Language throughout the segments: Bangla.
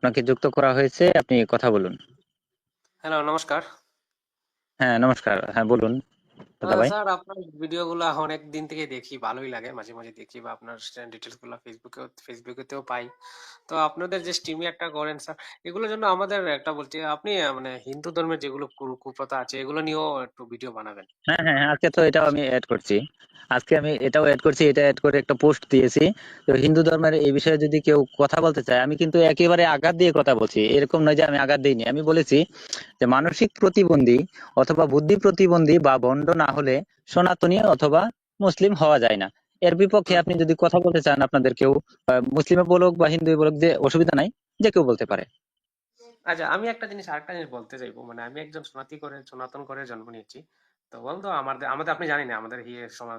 আপনাকে যুক্ত করা হয়েছে, আপনি কথা বলুন। হ্যালো, নমস্কার। হ্যাঁ, নমস্কার। হ্যাঁ, বলুন দাদা ভাই। স্যার, আপনার ভিডিওগুলো অনেক দিন থেকে দেখি, ভালোই লাগে। মাঝে মাঝে দেখি বা আপনার ডিটেলস গুলো ফেসবুকেতেও পাই। তো আপনাদের যে স্ট্রিমিয়ারটা করেন স্যার, এগুলোর জন্য আমাদের একটা বলছি, আপনি মানে হিন্দু ধর্মের যেগুলো কুপ্রথা আছে এগুলো নিয়েও একটু ভিডিও বানাবেন। হ্যাঁ, হ্যাঁ, হ্যাঁ, আজকে তো এটাও আমি এড করছি। আজকে আমি এটাও এড করছি, এটা এড করে একটা পোস্ট দিয়েছি। তো হিন্দু ধর্মের এই বিষয়ে যদি কেউ কথা বলতে চায়, আমি কিন্তু একেবারে আঘাত দিয়ে কথা বলছি, এরকম নয় যে আমি আঘাত দিইনি। আমি বলেছি যে মানসিক প্রতিবন্ধী অথবা বুদ্ধি প্রতিবন্ধী বা ভণ্ড না হলে সনাতনী অথবা মুসলিম হওয়া যায় না। এর বিপক্ষে হুম। আপনি যদি কথা বলতে চান, আপনাদের কেউ মুসলিমে বলুক বা হিন্দু বলুক, যে অসুবিধা নাই, যে কেউ বলতে পারে। আচ্ছা, আমি আরেকটা জিনিস বলতে চাইবো, মানে আমি একজন সনাতন করে জন্ম নিয়েছি। তো বলতো আমাদের আমাদের আপনি জানি না, আমাদের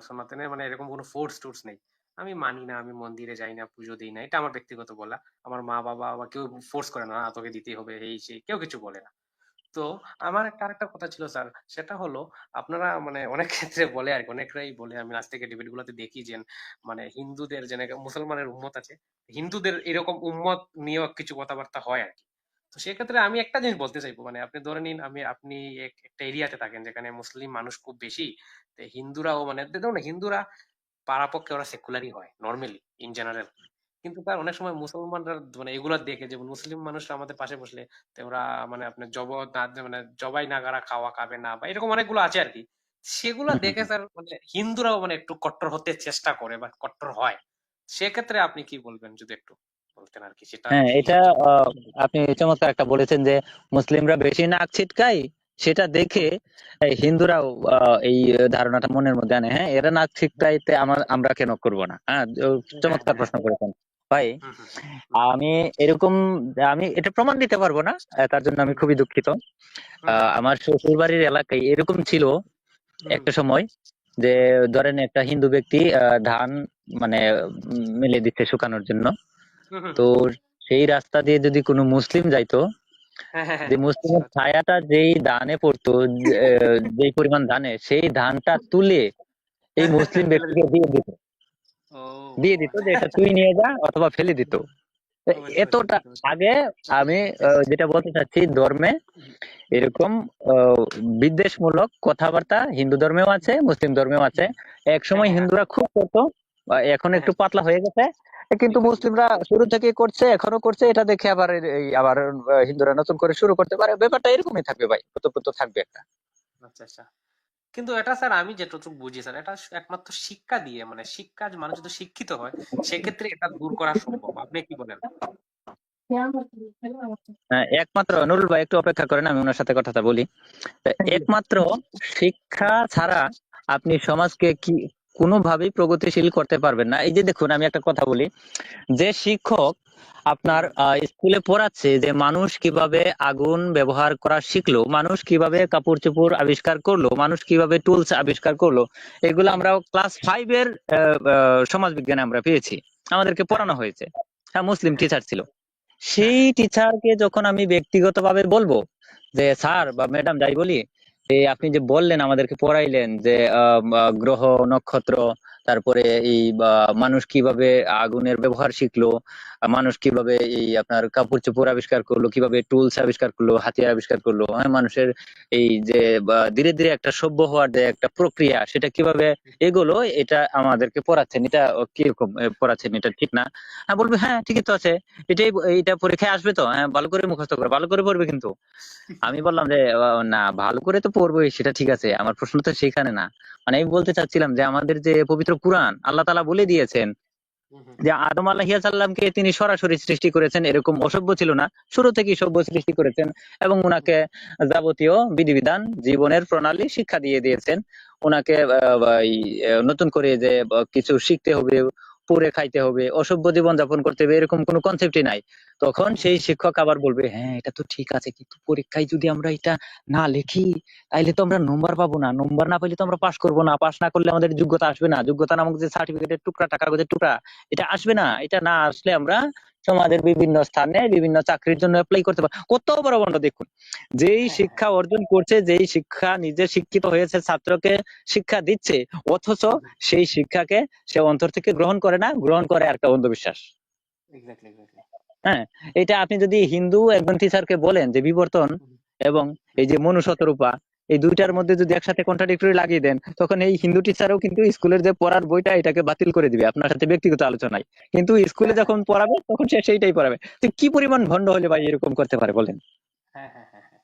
সনাতনের মানে এরকম কোনো ফোর্স টুর্স নেই। আমি মানি না, আমি মন্দিরে যাই না, পুজো দিই না, এটা আমার ব্যক্তিগত বলা। আমার মা বাবা বা কেউ ফোর্স করে না, "না, তোকে দিতেই হবে", এই সেই কেউ কিছু বলে না। তো আমার আরেকটা কথা ছিল স্যার, সেটা হলো আপনারা মানে অনেক ক্ষেত্রে বলে আর কি, অনেকরাই বলে, আমি আজ থেকে ডিবেট গুলোতে দেখি যে মানে হিন্দুদের যে মুসলমানের উম্মত আছে, হিন্দুদের এরকম উম্মত নিয়েও কিছু কথাবার্তা হয় আর কি। তো সেক্ষেত্রে আমি একটা জিনিস বলতে চাইবো, মানে আপনি ধরে নিন আপনি একটা এরিয়াতে থাকেন যেখানে মুসলিম মানুষ খুব বেশি। তো হিন্দুরাও মানে দেখুন না, হিন্দুরা পারাপক্ষে ওরা সেকুলারই হয় নর্মালি ইন জেনারেল। কিন্তু তার অনেক সময় মুসলমানরা মানে এগুলা দেখে, যেমন মুসলিম মানুষরা আমাদের পাশে বসলে তো ওরা মানে আপনার মানে জবাই নাগারা খাওয়া খাবে না, বা এরকম অনেকগুলো আছে আর কি। সেগুলা হুম, হুম, দেখে হুম। স্যার মানে হিন্দুরাও মানে একটু কট্টর হতে চেষ্টা করে বা কট্টর হয়। সেক্ষেত্রে আপনি কি বলবেন, যদি একটু বলতেন আর কি, সেটা হ্যাঁ, কি এটা আহ, আপনি চমৎকার একটা বলেছেন যে মুসলিমরা বেশি নাক ছিটকায়, সেটা দেখে এই হিন্দুরাও এই ধারণাটা মনের মধ্যে আনে। হ্যাঁ, এরা নাক ছিটকাইতে আমরা কেন করব না? হ্যাঁ, হ্যাঁ, চমৎকার হ্যাঁ, হ্যাঁ। প্রশ্ন করেছেন ভাই। হুম, হুম, হুম, আমি এরকম, আমি এটা প্রমাণ দিতে পারবো না, তার জন্য আমি হুম, খুবই দুঃখিত। হুম, হুম, আমার শ্বশুর বাড়ির এলাকায় এরকম ছিল হুম, একটা সময়, যে হুম, ধরেন একটা হিন্দু ব্যক্তি ধান মানে মেলে দিচ্ছে শুকানোর জন্য। হুম, হুম, তো হুম। সেই রাস্তা দিয়ে যদি কোনো মুসলিম যাইতো, হ্যাঁ, হ্যাঁ, হ্যাঁ, যে সে মুসলিমের কথা। ছায়াটা যেই ধানে পড়তো, যেই পরিমাণ ধানে, সেই ধানটা তুলে এই মুসলিম ফেলে ব্যক্তিকে দিত। ও, দিয়ে দিত যে আচ্ছা। এটা তুই নিয়ে যা, অথবা ফেলে দিত। তো বুঝতে পেরেছি, এতটা বুঝতে পেরেছি। আগে আমি যেটা বলতে চাচ্ছি, ধর্মে হুম, এরকম আহ, বিদ্বেষমূলক কথাবার্তা হিন্দু ধর্মেও আছে, মুসলিম ধর্মেও আছে। হুম। এক হ্যাঁ, সময় হ্যাঁ, হিন্দুরা খুব করতো, এখন হ্যাঁ, একটু হ্যাঁ, পাতলা হয়ে গেছে। কিন্তু এক্স্যাক্টলি। মুসলিমরা শুরু থেকে করছে, এখনো করছে, এটা দেখে আবার আবার হিন্দুরা নতুন করে শুরু করতে পারে। ব্যাপারটা এরকমই থাকবে ভাই, কত থাকবে একটা। আচ্ছা, আচ্ছা। কিন্তু এটা স্যার আমি যেটুকু বুঝি স্যার, এটা একমাত্র শিক্ষা দিয়ে, মানে শিক্ষা, যে মানুষ যদি শিক্ষিত হয় সেক্ষেত্রে এটা দূর করা সম্ভব। আপনি কি বলেন? একমাত্র নুরুল ভাই একটু অপেক্ষা করেন, আমি ওনার সাথে কথাটা বলি। একমাত্র শিক্ষা ছাড়া আপনি সমাজকে কি কোনোভাবেই প্রগতিশীল করতে পারবেন না। এই যে দেখুন, আমি একটা কথা বলি, যে শিক্ষক আপনার হুম, স্কুলে পড়াচ্ছে যে মানুষ কিভাবে আগুন ব্যবহার করা শিখলো, মানুষ কিভাবে কাপড় চোপড় আবিষ্কার করলো, মানুষ কিভাবে টুলস আবিষ্কার করলো, এগুলো হুম, আমরা ক্লাস 5-এর সমাজ বিজ্ঞানে আমরা পেয়েছি, আমাদেরকে হ্যাঁ, পড়ানো হ্যাঁ, হয়েছে। হ্যাঁ, মুসলিম হ্যাঁ, টিচার ছিল। হ্যাঁ, সেই হ্যাঁ, টিচারকে যখন আমি ব্যক্তিগতভাবে বলবো যে স্যার বা ম্যাডাম যাই বলি, এই আপনি হুম, যে বললেন আমাদেরকে পড়াইলেন যে গ্রহ নক্ষত্র, তারপরে এই মানুষ কিভাবে আগুনের ব্যবহার শিখলো, মানুষ কিভাবে এই আপনার কাপড় চোপড় আবিষ্কার করলো, কিভাবে টুলস আবিষ্কার করলো, হাতিয়ার আবিষ্কার করলো, হ্যাঁ, মানুষের এই যে ধীরে ধীরে একটা সভ্য হওয়ার যে একটা প্রক্রিয়া, সেটা কিভাবে এগোলো, এটা আমাদেরকে পড়াচ্ছেন। এটা কিরকম পড়াচ্ছেন, এটা ঠিক না? হ্যাঁ, বলবে হ্যাঁ ঠিকই তো আছে, এইটা পরীক্ষায় আসবে তো, হ্যাঁ ভালো করে মুখস্থ করে, ভালো করে পড়বে কিন্তু। আমি বললাম যে না, ভালো করে তো পড়বোই, সেটা ঠিক আছে, আমার প্রশ্ন তো সেখানে না। মানে আমি বলতে চাচ্ছিলাম যে আমাদের যে পবিত্র কুরআন, আল্লাহ তাআলা বলে হুম, দিয়েছেন হুম, হুম, যে আদম আলাইহিস সালামকে তিনি সরাসরি সৃষ্টি করেছেন, এরকম অসভ্য ছিল না, শুরু থেকেই সভ্য সৃষ্টি করেছেন, এবং উনাকে যাবতীয় বিধিবিধান, জীবনের প্রণালী শিক্ষা দিয়ে দিয়েছেন। উনাকে নতুন করে যে কিছু শিখতে হবে, পড়ে খাইতে হবে, অসভ্য জীবন যাপন করতে হবে, এরকম কোনো কনসেপ্টই নাই। তখন হুম, সেই শিক্ষক আবার বলবে হ্যাঁ এটা তো ঠিক আছে, কিন্তু পরীক্ষায় যদি আমরা এটা না লিখি, তাইলে তো আমরা নম্বর পাবো না, নম্বর না পেলে তো আমরা পাশ করবো না, পাশ না করলে আমাদের যোগ্যতা আসবে না, যোগ্যতা নামক যে সার্টিফিকেটের টুকরা, টাকা কাগজের টুকরা, এটা আসবে না, এটা না আসলে আমরা সমাজের বিভিন্ন স্থানে বিভিন্ন চাকরির জন্য অ্যাপ্লাই করতে পারবো। কত বড় বড় দেখুন, যেই হ্যাঁ, হ্যাঁ, শিক্ষা অর্জন করছে, যেই শিক্ষা নিজে শিক্ষিত হয়েছে, ছাত্রকে শিক্ষা দিচ্ছে, অথচ হুম, হুম, সেই শিক্ষাকে সে অন্তর থেকে গ্রহণ করে না, গ্রহণ করে একটা অন্ধবিশ্বাস। Exactly, exactly. হ্যাঁ, এটা আপনি যদি হিন্দু একজন টিচারকে বলেন যে বিবর্তন হুম, এবং এই যে মনুষ্যত্বরূপা, এই দুইটার হুম, মধ্যে যদি একসাথে কন্ট্রাডিক্টরি লাগিয়ে দেন, তখন এই হিন্দু টিচারও কিন্তু স্কুলের যে পড়ার বইটা এটাকে বাতিল করে দিবে আপনার সাথে ব্যক্তিগত আলোচনায়। কিন্তু স্কুলে হ্যাঁ, হ্যাঁ, যখন পড়াবে তখন সে সেইটাই পড়াবে। তো কি পরিমাণ ভণ্ড হলে ভাই এরকম করতে পারে বলেন? হ্যাঁ, হ্যাঁ, হ্যাঁ, হ্যাঁ।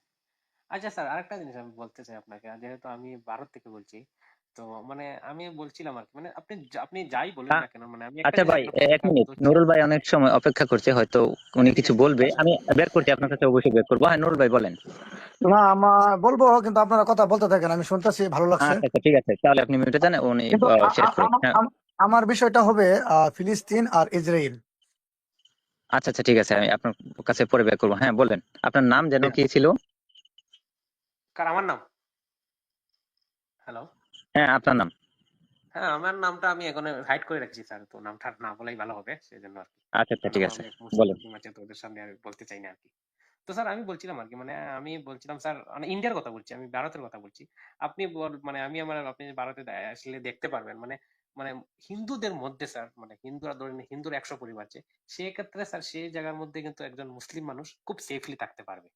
আচ্ছা স্যার, আরেকটা জিনিস আমি বলতে চাই আপনাকে, যেহেতু আমি ভারত থেকে বলছি। তো মানে আমি বলছিলাম আর কি, মানে আপনি যাই বলেন আ- না কেন, মানে আমি একটা আচ্ছা জিনিস ভাই, আপনার প্রতি এক দাবি মিনিট, করছি। নুরুল ভাই অনেক সময় অপেক্ষা করছে, হয়তো উনি আচ্ছা ঠিক কিছু আছে, ঠিক বলবে, আছে, আমি ঠিক বের আছে, করছি, আপনার কাছে অবশ্যই বের করবো। হ্যাঁ নুরুল ভাই বলেন। না আমার বলবো, কিন্তু আপনারা কথা বলতে থাকেন, আমি শুনতেছি, ভালো লাগছে। আচ্ছা আচ্ছা, ঠিক আছে, তাহলে আপনি মিউটে যান, উনি কিন্তু শেষ করুন, হ্যাঁ। আমার বিষয়টা হবে ফিলিস্তিন আর ইসরায়েল। আচ্ছা আচ্ছা, ঠিক আছে, আমি আপনার কাছে পরে বের করবো। হ্যাঁ বলেন, আপনার নাম যেন কি ছিল? কার আমার নাম? হ্যালো। হ্যাঁ আপনার নাম। হ্যাঁ, আমার নামটা আমি এখন হাইড করে রাখছি স্যার, তো নামটা না বলাই ভালো হবে সেজন্য আর কি। আচ্ছা আচ্ছা, কারণ ঠিক আমার আছে, অনেক মুসলিম বলেন। টুসলিম আছে, তো ওদের সামনে আমি বলতে চাই না আর কি। তো স্যার আমি বলছিলাম আর কি, মানে আমি বলছিলাম স্যার, মানে ইন্ডিয়ার কথা বলছি, আমি ভারতের কথা বলছি। মানে আপনি ভারতে আসলে দেখতে পারবেন, মানে মানে হিন্দুদের মধ্যে স্যার, মানে হিন্দুরা ধরেন হিন্দুর 100 পরিবার আছে, সেক্ষেত্রে স্যার সেই জায়গার মধ্যে কিন্তু একজন মুসলিম মানুষ খুব সেফলি থাকতে পারবে।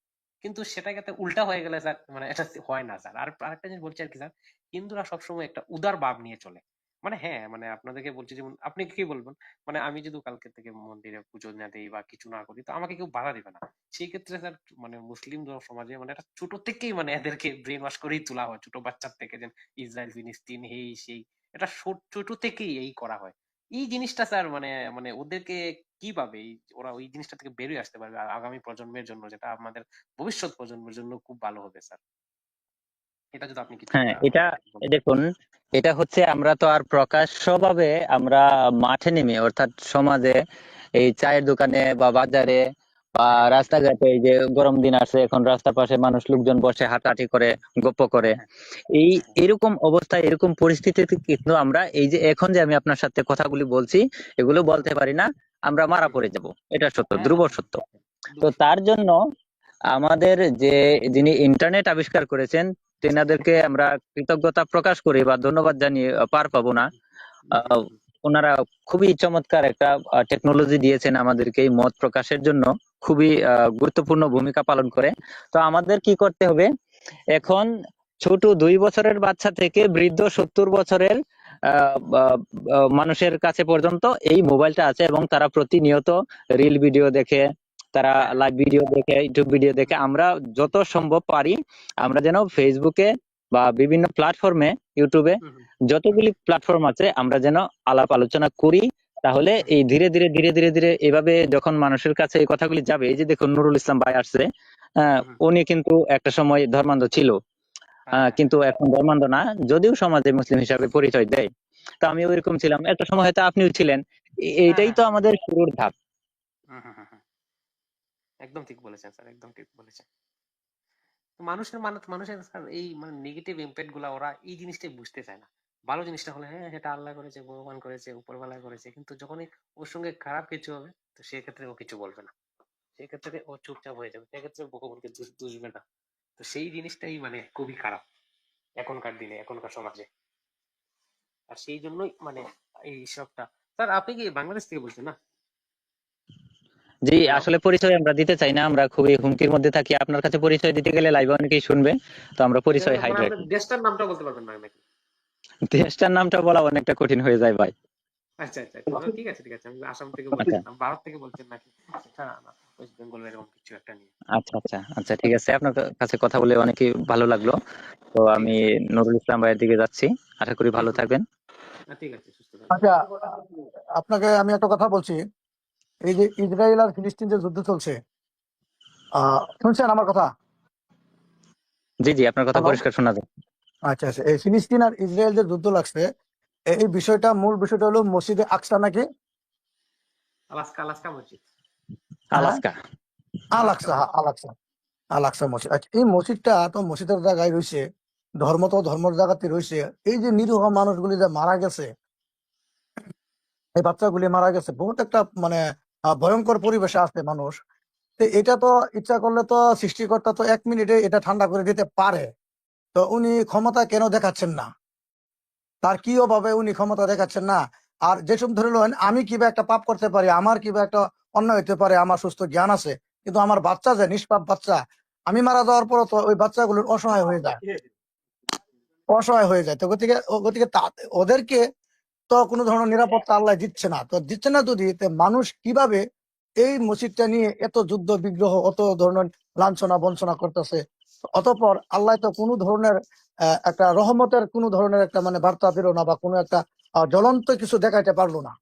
কিন্তু সেটা ক্ষেত্রে উল্টা হয়ে গেলে স্যার, মানে এটা হয় না স্যার। আর আরেকটা জিনিস বলছি আর কি স্যার, হিন্দুরা সবসময় একটা উদার ভাব নিয়ে চলে। মানে হ্যাঁ, মানে আপনাদেরকে বলছি, যেমন আপনি কি বলবেন, মানে আমি যদি কালকে থেকে মন্দিরে পুজো না দিই বা কিছু না করি, তো আমাকে কেউ বাধা দিবে না। সেই ক্ষেত্রে স্যার, মানে মুসলিম সমাজে মানে এটা ছোট থেকেই মানে এদেরকে ব্রেন ওয়াশ করেই তোলা হয়, ছোট বাচ্চার থেকে, যেন ইসরায়েল ফিলিস্তিন এই সেই, এটা ছোট থেকেই এই করা হয়। এই জিনিসটা স্যার, মানে মানে ওদেরকে কিভাবে ওরা ওই জিনিসটা থেকে বেরিয়ে আসতে পারবে আগামী প্রজন্মের জন্য, যেটা আমাদের ভবিষ্যৎ প্রজন্মের জন্য খুব ভালো হবে স্যার। এটা যদি আপনি কিছু হ্যাঁ, এটা আমাকে এই বলতেন। দেখুন, এটা হচ্ছে আমরা তো আর প্রকাশ্যভাবে আমরা মাঠে নেমে, অর্থাৎ সমাজে এই চায়ের দোকানে বা বাজারে বা হ্যাঁ, হ্যাঁ, রাস্তাঘাটে, এই যে গরম দিন আসে এখন রাস্তার পাশে মানুষ লোকজন বসে হাঁটাহাঁটি করে, গপ্প করে, হ্যাঁ, হ্যাঁ, এই হ্যাঁ, হ্যাঁ, এরকম অবস্থায় এরকম পরিস্থিতিতে কিন্তু আমরা এই যে এখন যে আমি আপনার সাথে কথাগুলি বলছি এগুলো হুম, বলতে পারি না, আমরা মারা হুম, হুম, পড়ে যাব। এটা সত্য, হ্যাঁ, ধ্রুব হ্যাঁ, হ্যাঁ, সত্য। তো দুঃখ সত্য। তার জন্য আমাদের যে যিনি ইন্টারনেট আবিষ্কার করেছেন তেনাদেরকে আমরা কৃতজ্ঞতা প্রকাশ করি বা ধন্যবাদ জানিয়ে পার পাবো না। হুম, হুম, আহ, হুম, ওনারা খুবই চমৎকার একটা টেকনোলজি দিয়েছেন আমাদেরকে এই মত প্রকাশের জন্য, খুবই গুরুত্বপূর্ণ ভূমিকা পালন করে। তো আমাদের কি করতে হবে হুম, এখন? ছোট 2 বছরের বাচ্চা থেকে বৃদ্ধ 70 বছরের মানুষের কাছে পর্যন্ত এই মোবাইলটা আছে, এবং তারা প্রতিনিয়ত রিল ভিডিও দেখে, তারা হ্যাঁ, হ্যাঁ, লাইভ ভিডিও দেখে, ইউটিউব ভিডিও হুম, দেখে। আমরা যত সম্ভব পারি আমরা যেন ফেসবুকে বা বিভিন্ন প্ল্যাটফর্মে, ইউটিউবে হুম, হুম, হুম, যতগুলি প্ল্যাটফর্ম আছে আমরা যেন আলাপ আলোচনা করি। তাহলে হুম, এই ধীরে ধীরে ধীরে ধীরে ধীরে এভাবে যখন মানুষের কাছে এই কথাগুলি যাবে, এই যে দেখুন নুরুল ইসলাম ভাই আসছে, হুম, হুম, উনি কিন্তু একটা সময় ধর্মান্ধ ছিল, হ্যাঁ, হ্যাঁ, কিন্তু এখন ধর্মান্ধ না, যদিও সমাজে মুসলিম হিসাবে পরিচয় দেয়। তো হুম, আমিও হুম, এরকম ছিলাম, একটা সময় হয়তো আপনিও ছিলেন। হ্যাঁ, এইটাই হ্যাঁ, তো হ্যাঁ, আমাদের শুরুর ধাপ। হুম, হুম, হুম, হুম, একদম ঠিক বলেছেন স্যার, একদম ঠিক বলেছেন। তো মানুষের স্যার এই মানে নেগেটিভ ইম্প্যাক্ট গুলা ওরা এই জিনিসটাই বুঝতে চায় না। ভালো জিনিসটা হলে হ্যাঁ সেটা আল্লাহ করেছে, ভগবান করেছে, উপরওয়ালা করেছে, কিন্তু যখনই ওর সঙ্গে খারাপ কিছু হবে, তো সেক্ষেত্রে ও কিছু বলবে না, সেক্ষেত্রে ও চুপচাপ হয়ে যাবে, সেক্ষেত্রে ভগবানকে দুষবে না। তো সেই জিনিসটাই মানে খুবই খারাপ এখনকার দিনে, এখনকার সমাজে। আর সেই জন্যই মানে এই সবটা। স্যার আপনি কি বাংলাদেশ থেকে বলছেন না? জি, হ্যালো। আসলে পরিচয় আমরা দিতে চাই না, আমরা খুবই হুমকির মধ্যে থাকি। আপনার কাছে পরিচয় দিতে গেলে লাইভে অনেকেই শুনবে, তো আমরা পরিচয় হাইড মানে আপনার রাখি। দেশটার নামটা বলতে পারবেন না নাকি? দেশটার নামটা বলা অনেকটা কঠিন হয়ে যায় ভাই। আচ্ছা, আচ্ছা, আচ্ছা। ঠিক আছে, ঠিক আছে, আমি আসাম থেকে আচ্ছা বলছিলাম, ভারত থেকে বলছেন নাকি? সেটা না, ওয়েস্ট বেঙ্গল এরকম কিছু একটা নিয়ে। আচ্ছা আচ্ছা আচ্ছা, ঠিক আছে, আপনার কাছে কথা বলে অনেকই ভালো লাগলো। তো ঠিক আমি আছে। নুরুল ইসলাম ভাইয়ের দিকে যাচ্ছি, আশা করি হুম, ভালো হুম, থাকবেন। ঠিক আছে, সুস্থ থাকবেন। আচ্ছা, আপনাকে আমি একটা কথা বলছি। এই যে ইসরায়েল আর ফিলিস্তিন যে যুদ্ধ চলছে, শুনছেন আমার কথা? জি জি, আপনার কথা হ্যালো। পরিষ্কার শোনা যায়। আচ্ছা আচ্ছা, এই ফিলিস্তিন আর ইসরায়েল যে যুদ্ধ লাগছে, এই বিষয়টা, মূল বিষয়টা হলো মসজিদে আকসা নাকি? আলাস্কা, আলাস্কা মসজিদ। হ্যাঁ, আলাস্কা। আল আলাস্কা আকসা, হ্যাঁ, মসজিদ। আল আকসা, আল আকসা মসজিদ। আচ্ছা, এই মসজিদটা তো মসজিদের জায়গায় রয়েছে, ধর্ম তো ধর্মের জায়গাতে রয়েছে। এই যে নিরীহ মানুষগুলি যে মারা গেছে, এই বাচ্চাগুলি মারা গেছে, বহুত একটা মানে ভয়ঙ্কর পরিবেশে আছে মানুষ। তো এটা তো ইচ্ছা করলে তো সৃষ্টিকর্তা তো 1 মিনিটে এটা ঠান্ডা করে দিতে পারে। তো উনি ক্ষমতা কেন দেখাচ্ছেন না? তার কি অভাবে উনি ক্ষমতা দেখাচ্ছেন না? আর যেসব ধরে নেন, আমি কিবা একটা পাপ করতে পারি, আমার কিবা একটা অন্যায় হতে পারে, আমার সুস্থ জ্ঞান আছে, কিন্তু আমার বাচ্চা যে নিষ্পাপ বাচ্চা, আমি মারা যাওয়ার পর তো ওই বাচ্চাগুলোর অসহায় হয়ে যায়, অসহায় হয়ে যায়। তো গতিকে গতিকে ওদেরকে তো কোনো ধরনের নিরাপত্তা আল্লাহ দিচ্ছে না। তো দিচ্ছে না যদি, তো মানুষ কিভাবে এই মসজিদটা নিয়ে এত যুদ্ধ বিগ্রহ, অত ধরনের লাঞ্ছনা বঞ্চনা করতেছে? অতঃপর আল্লাহ তো কোনো ধরনের একটা রহমতের কোনো ধরনের একটা মানে বার্তা দিল না, বা কোনো একটা জ্বলন্ত কিছু দেখাইতে পারলো না।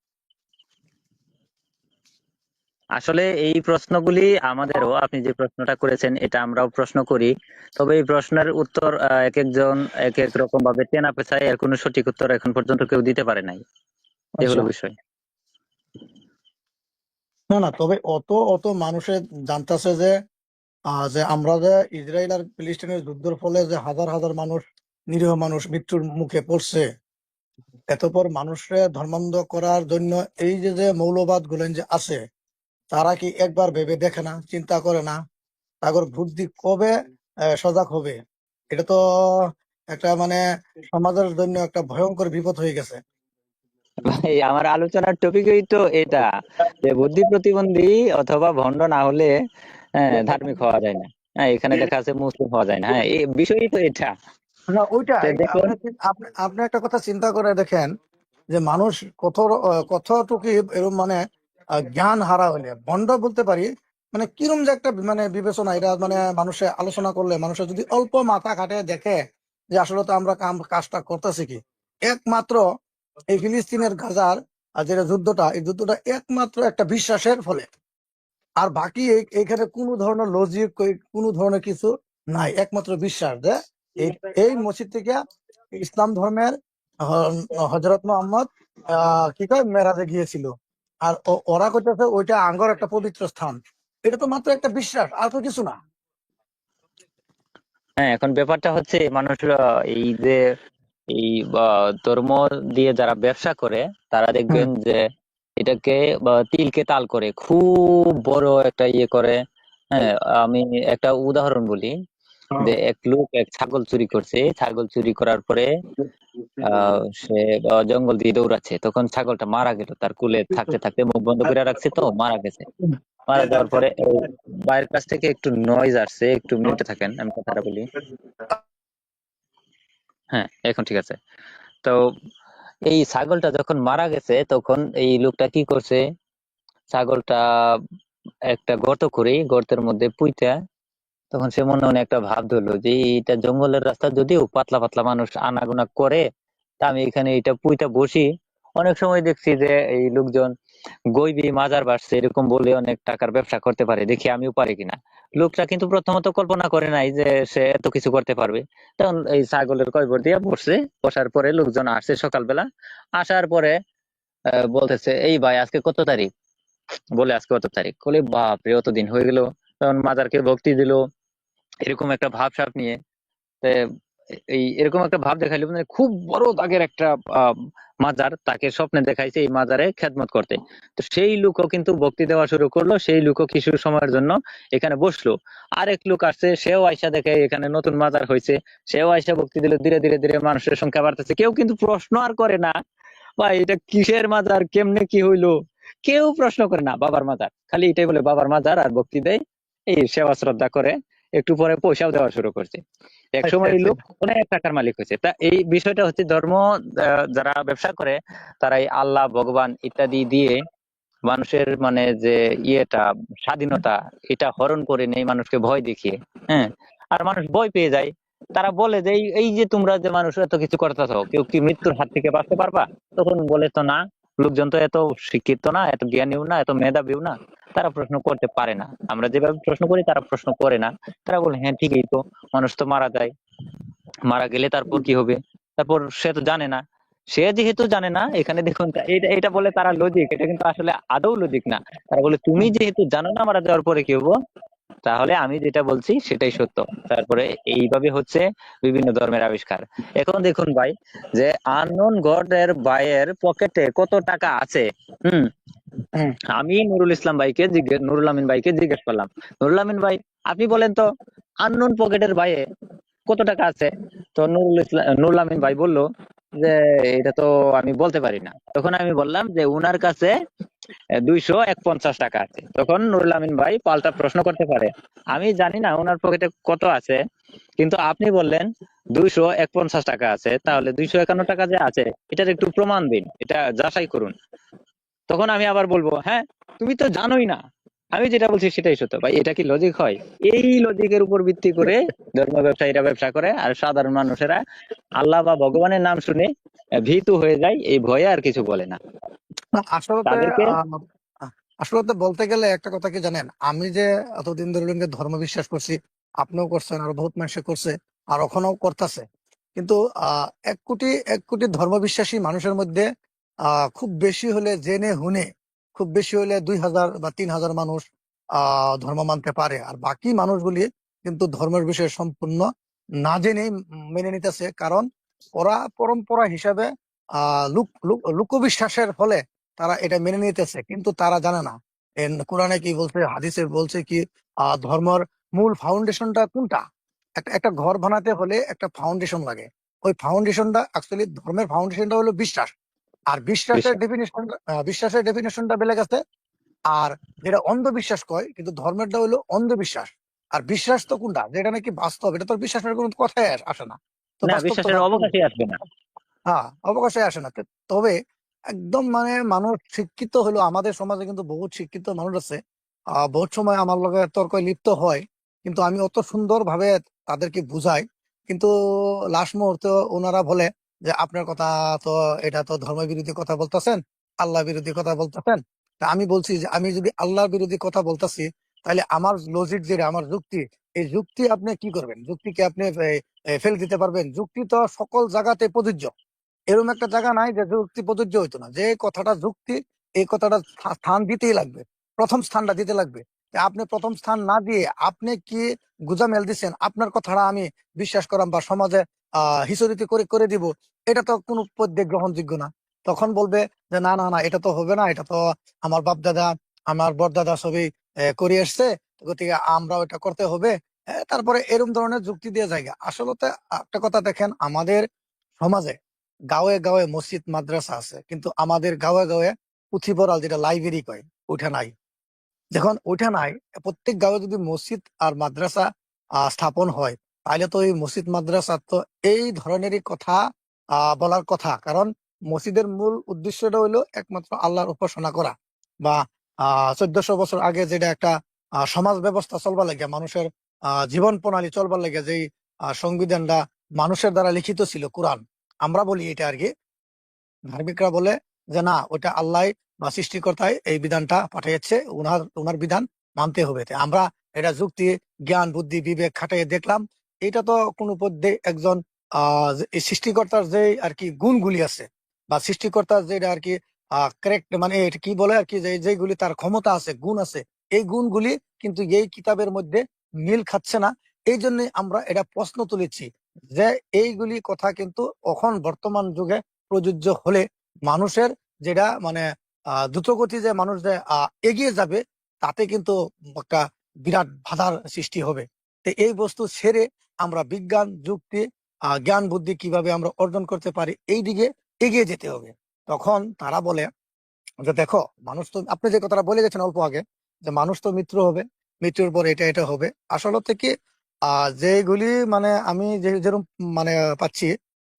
আসলে এই প্রশ্নগুলি আমাদেরও, আপনি যে প্রশ্নটা করেছেন এটা আমরাও প্রশ্ন করি। তবে এই প্রশ্নের উত্তর এক একজন এক এক রকম ভাবে চেনা পেছায়, এর কোনো সঠিক উত্তর এখন পর্যন্ত কেউ দিতে পারে নাই। এই আচ্ছা, হলো বিষয়। না না, তবে অত অত মানুষের জানতেছে যে যে আমরা যে ইসরায়েল আর ফিলিস্তিনের যুদ্ধের ফলে যে হাজার হাজার মানুষ, নিরীহ মানুষ মৃত্যুর মুখে পড়ছে, এতপর মানুষের ধর্মান্ধ করার জন্য এই যে যে মৌলবাদ গুলেন যে আছে, তারা কি একবার ভেবে দেখে না, চিন্তা করে না তাগর বুদ্ধি কবে সজাগ হবে? এটা তো একটা মানে সমাজের জন্য একটা ভয়ঙ্কর বিপদ হয়ে গেছে। ভাই, আমার আলোচনার টপিকই তো এটা, যে বুদ্ধি প্রতিবন্ধী অথবা ভণ্ড না হলে ধার্মিক হওয়া যায় না। হ্যাঁ, এখানে লেখা আছে মুসলিম হওয়া যায় না। হ্যাঁ, এই বিষয়ই তো এটা। না, তো ওইটাই। দেখুন, আপনি একটা কথা চিন্তা করে দেখেন, যে মানুষ কতটুকু এরকম মানে জ্ঞান হারা হলে ভণ্ড বলতে পারি, মানে কিরম যে একটা মানে বিবেচনা, এটা মানে মানুষে আলোচনা করলে মানুষের যদি অল্প মাথা খাটিয়ে দেখে যে আসলে তো আমরা কাজটা করতেছি কি। একমাত্র এই ফিলিস্তিনের গাজার যেটা যুদ্ধটা, এই যুদ্ধটা একমাত্র একটা বিশ্বাসের ফলে। আর বাকি এইখানে কোনো ধরনের লজিক, কোনো ধরনের কিছু নাই, একমাত্র বিশ্বাস যে এই এই মসজিদ থেকে ইসলাম ধর্মের হজরত মোহাম্মদ কি কয় মেরাজে গিয়েছিল। আর ওরা কইতেছে ওইটা আঙ্গর একটা পবিত্র স্থান। এটা তো মাত্র একটা বিশ্বাস, আর তো কিছু না। হ্যাঁ, এখন ব্যাপারটা হচ্ছে মানুষ এই যে এই ধর্ম দিয়ে যারা ব্যবসা করে, তারা হুম, দেখবেন যে এটাকে তিলকে তাল করে খুব বড় একটা ইয়ে করে। হ্যাঁ, আমি একটা উদাহরণ বলি, যে এক লোক এক ছাগল চুরি করছে। ছাগল চুরি করার পরে সে জঙ্গল দিয়ে দৌড়াচ্ছে, তখন ছাগলটা মারা গেল। তার কুলে থাকতে থাকতে মুখ বন্ধ করে রাখছে, তো মারা গেছে। মারা যাওয়ার পরে এই বাইরের কাছ থেকে একটু নয়েজ আসছে, একটু মিনিটে থাকেন, আমি কথাটা বলি। হ্যাঁ, এখন ঠিক আছে। তো এই ছাগলটা যখন মারা গেছে, তখন এই লোকটা কি করছে, ছাগলটা একটা গর্ত করে গর্তের মধ্যে পুঁইতা, তখন সে মনে মনে একটা ভাব ধরলো যে এটা জঙ্গলের রাস্তা, যদিও পাতলা পাতলা মানুষ আনাগোনা করে, তা আমি এখানে এটা পুঁইটা বসি। অনেক সময় দেখছি যে এই লোকজন গৈবি মাজার বাসছে এরকম বলে অনেক টাকার ব্যবসা করতে পারে, দেখি আমিও পারি কিনা। লোকটা কিন্তু প্রথমত কল্পনা করে নাই যে সে এত কিছু করতে পারবে। তখন এই ছাগলের কয়বর দিয়ে বসছে। বসার পরে লোকজন আসছে সকালবেলা। আসার পরে বলতেছে, এই ভাই আজকে কত তারিখ? বলে আজকে কত তারিখ, বলে বাপ রে অত দিন হয়ে গেল। তখন মাজারকে ভক্তি দিল এরকম একটা ভাব সাপ নিয়ে। তে এই এরকম একটা ভাব দেখাইলো, মানে খুব বড় দাগের একটা আহ, মাজার তাকে স্বপ্নে দেখাইছে এই মাজারে খেদমত করতে। তো সেই লোকও কিন্তু ভক্তি দেওয়া শুরু করলো, সেই লোকও কিছু সময়ের জন্য এখানে বসলো। আরেক লোক আসছে, সেও আয়সা দেখে এখানে নতুন মাজার হয়েছে, সেও আয়সা ভক্তি দিল। ধীরে ধীরে ধীরে মানুষের সংখ্যা বাড়তেছে, কেউ কিন্তু প্রশ্ন আর করে না, ভাই এটা কিসের মাজার, কেমনে কি হইলো। কেউ প্রশ্ন করে না, বাবার মাজার, খালি এটাই বলে বাবার মাজার, আর ভক্তি দেয়, এই সেবা শ্রদ্ধা করে। একটু পরে পয়সাও দেওয়া শুরু করছে। এক আচ্ছা, সময় এই আচ্ছা। লোক অনেক টাকার মালিক হয়েছে। তা এই বিষয়টা হচ্ছে ধর্ম যারা ব্যবসা করে, তারা এই আল্লাহ ভগবান ইত্যাদি দিয়ে মানুষের মানে যে ইয়েটা, স্বাধীনতা, এটা হরণ করে নেই মানুষকে ভয় দেখিয়ে। হ্যাঁ, আর মানুষ ভয় পেয়ে যায়। তারা বলে যে এই যে তোমরা যে মানুষ এত কিছু করতেছো, কেউ কি মৃত্যুর হাত থেকে বাঁচতে পারবা? তখন বলে তো না, লোকজন তো এত শিক্ষিত না, এত জ্ঞানীও না, এত মেধাবীও না, তারা প্রশ্ন করতে পারে না। আমরা যেভাবে প্রশ্ন করি তারা প্রশ্ন করে না। তারা বলে হ্যাঁ ঠিকই তো, মানুষ তো মারা যায়, মারা গেলে তারপর কি হবে? তারপর সে তো জানে না। সে যেহেতু জানে না, এখানে দেখুন এটা এটা বলে তারা লজিক, এটা কিন্তু আসলে আদৌ লজিক না। তারা বলে তুমি যেহেতু জানো না মারা যাওয়ার পরে কি হবো, তাহলে আমি যেটা বলছি সেটাই সত্য। তারপরে এইভাবে হচ্ছে বিভিন্ন ধর্মের আবিষ্কার। এখন দেখুন ভাই, যে আননোন গড এর ভাইয়ের পকেটে কত টাকা আছে। হুম, হুম। আমি নুরুল আমিন ভাইকে জিজ্ঞেস করলাম, নুরুল আমিন ভাই আপনি বলেন তো, আননোন পকেটের ভাইয়ে কত টাকা আছে? তো নুরুল আমিন ভাই বলল যে এটা তো আমি বলতে পারি না। তখন আমি বললাম যে উনার কাছে 251 টাকা আছে। তখন নুরুল আমিন ভাই পাল্টা প্রশ্ন করতে পারে, আমি জানি না ওনার পকেটে কত আছে, কিন্তু আপনি বললেন 251 টাকা আছে, তাহলে 251 টাকা যে আছে এটার একটু প্রমাণ দিন, এটা যাচাই করুন। তখন আমি আবার বলবো, হ্যাঁ তুমি তো জানোই না, আমি যেটা বলছি সেটাই সত্য। ভাই এটা কি লজিক হয়? এই লজিকের উপর ভিত্তি করে ধর্ম ব্যবসায়ীরা ব্যবসা করে, আর সাধারণ মানুষেরা আল্লাহ বা ভগবানের নাম শুনে ভীতু হয়ে যায়, এই ভয়ে আর কিছু বলে না না, আসলে তাদেরকে। আসলে বলতে গেলে একটা কথা কি জানেন, আমি যে এতদিন ধরে যে ধর্ম বিশ্বাস করছি, আপনিও করছেন, আর বহুত মানুষ করছে, আর এখনো করতেছে। কিন্তু 1 কোটি ধর্ম বিশ্বাসী মানুষের মধ্যে খুব বেশি হলে জেনে হুনে, খুব বেশি হলে 2,000 বা 3,000 মানুষ ধর্ম মানতে পারে, আর বাকি মানুষগুলি কিন্তু ধর্মের বিষয়ে সম্পূর্ণ না জেনেই মেনে নিতেছে। কারণ ওরা পরম্পরা হিসাবে লোকবিশ্বাসের ফলে তারা এটা মেনে নিতেছে, কিন্তু তারা জানে না কোরআনে কি বলছে, হাদিসে বলছে কি ধর্মের মূল ফাউন্ডেশনটা কোনটা। একটা একটা ঘর বানাতে হলে একটা ফাউন্ডেশন লাগে। ওই ফাউন্ডেশনটা অ্যাকচুয়ালি ধর্মের ফাউন্ডেশনটা হলো বিশ্বাস। আর বিশ্বাস। বিশ্বাসের ডেফিনেশনটা বেলে গেছে। আর যেটা অন্ধবিশ্বাস কয়, কিন্তু ধর্মেরটা হলো অন্ধবিশ্বাস। আর বিশ্বাস তো কোনটা, যেটা নাকি বাস্তব, এটা তো বিশ্বাসের কোনো কথাই আসে না। তো না, বাস্তব তো বিশ্বাসের বাস্তব। অবকাশই আসবে না। হ্যাঁ, অবকাশে আসে না। তবে একদম মানে মানুষ শিক্ষিত হলো, আমাদের সমাজে কিন্তু বহুত শিক্ষিত মানুষ আছে। বহুত সময় আমার লগে তর্ক লিপ্ত হয়, কিন্তু আমি অত সুন্দর ভাবে তাদেরকে বুঝাই। কিন্তু লাস্ট মুহূর্তে ওনারা বলে যে আপনার কথা তো, এটা তো ধর্ম বিরোধী কথা বলতেছেন, আল্লাহ বিরোধী কথা বলতেছেন। তা আমি বলছি যে আমি যদি আল্লাহর বিরোধী কথা বলতেছি, তাহলে আমার লজিক, যেটা আমার যুক্তি, এই যুক্তি আপনি কি করবেন? যুক্তিকে আপনি ফেলে দিতে পারবেন? যুক্তি তো সকল জায়গাতে প্রযোজ্য। এরকম একটা জায়গা নাই যে যুক্তি প্রযোজ্য হইতো না। যে কথাটা যুক্তি, এই কথাটা স্থান দিতেই লাগবে, প্রথম স্থানটা দিতে লাগবে। তা আপনি প্রথম স্থান না দিয়ে আপনি কি গুজামেল দিচ্ছেন, আপনার কথাটা আমি বিশ্বাস করাম বা সমাজে হিসরিতি করে করে দিব, এটা তো কোনো পদ্যে গ্রহণযোগ্য না। তখন বলবে যে না না না, এটা তো হবে না, এটা তো আমার বাপ দাদা, আমার বড়দাদা সবই করে এসছে, গতিকে আমরাও এটা করতে হবে। তারপরে এরকম ধরনের যুক্তি দিয়ে জায়গা। আসলে একটা কথা দেখেন, আমাদের সমাজে গাঁয়ে গাঁয়ে মসজিদ মাদ্রাসা আছে, কিন্তু আমাদের গাঁয়ে গাঁয়ে পুঁথিপড়াল, যেটা লাইব্রেরি কয়, ওইটা নাই। যখন ওইটা নাই, প্রত্যেক গাঁয়ে যদি মসজিদ আর মাদ্রাসা স্থাপন হয়, তাহলে তো এই মসজিদ মাদ্রাসা তো এই ধরনেরই কথা বলার কথা। কারণ মসজিদের মূল উদ্দেশ্যটা হইলো একমাত্র আল্লাহর উপাসনা করা, বা 1400 বছর আগে যেটা একটা সমাজ ব্যবস্থা চলবার লাগে, মানুষের জীবন প্রণালী চলবার লাগে, যেই সংবিধানটা মানুষের দ্বারা লিখিত ছিল, কোরআন আমরা বলি এটা আর কি। ধার্মিকরা বলে যে না, ওটা আল্লাহ বা সৃষ্টিকর্তাই এই বিধানটা পাঠিয়েছে, উনার উনার বিধান মানতে হবে। তাই আমরা এটা যুক্তি, জ্ঞান, বুদ্ধি, বিবেক খাটিয়ে দেখলাম, এটা তো কোনো পদ্ধে একজন এই সৃষ্টিকর্তার যে আর কি গুণগুলি আছে, বা সৃষ্টিকর্তার যেটা আর কি কারেক্ট, মানে এটা কি বলে আর কি, যে যেগুলি তার ক্ষমতা আছে, গুণ আছে, এই গুণগুলি কিন্তু এই কিতাবের মধ্যে মিল খাচ্ছে না। এই জন্য আমরা এটা প্রশ্ন তুলেছি যে এইগুলি কথা কিন্তু এখন বর্তমান যুগে প্রযোজ্য হলে মানুষের যেটা মানে দ্রুতগতি যে মানুষ যে এগিয়ে যাবে, তাতে কিন্তু একটা বিরাট বাধার সৃষ্টি হবে। তো এই বস্তু ছেড়ে আমরা বিজ্ঞান, যুক্তি, জ্ঞান, বুদ্ধি কিভাবে আমরা অর্জন করতে পারি, এই দিকে এগিয়ে যেতে হবে। তখন তারা বলে যে দেখো, মানুষ তো, আপনি যে কথাটা বলে গেছেন অল্প আগে, যে মানুষ তো মৃত্যু হবে, মৃত্যুর পর এটা এটা হবে। আসলে থেকে যেগুলি মানে আমি যেরকম মানে পাচ্ছি,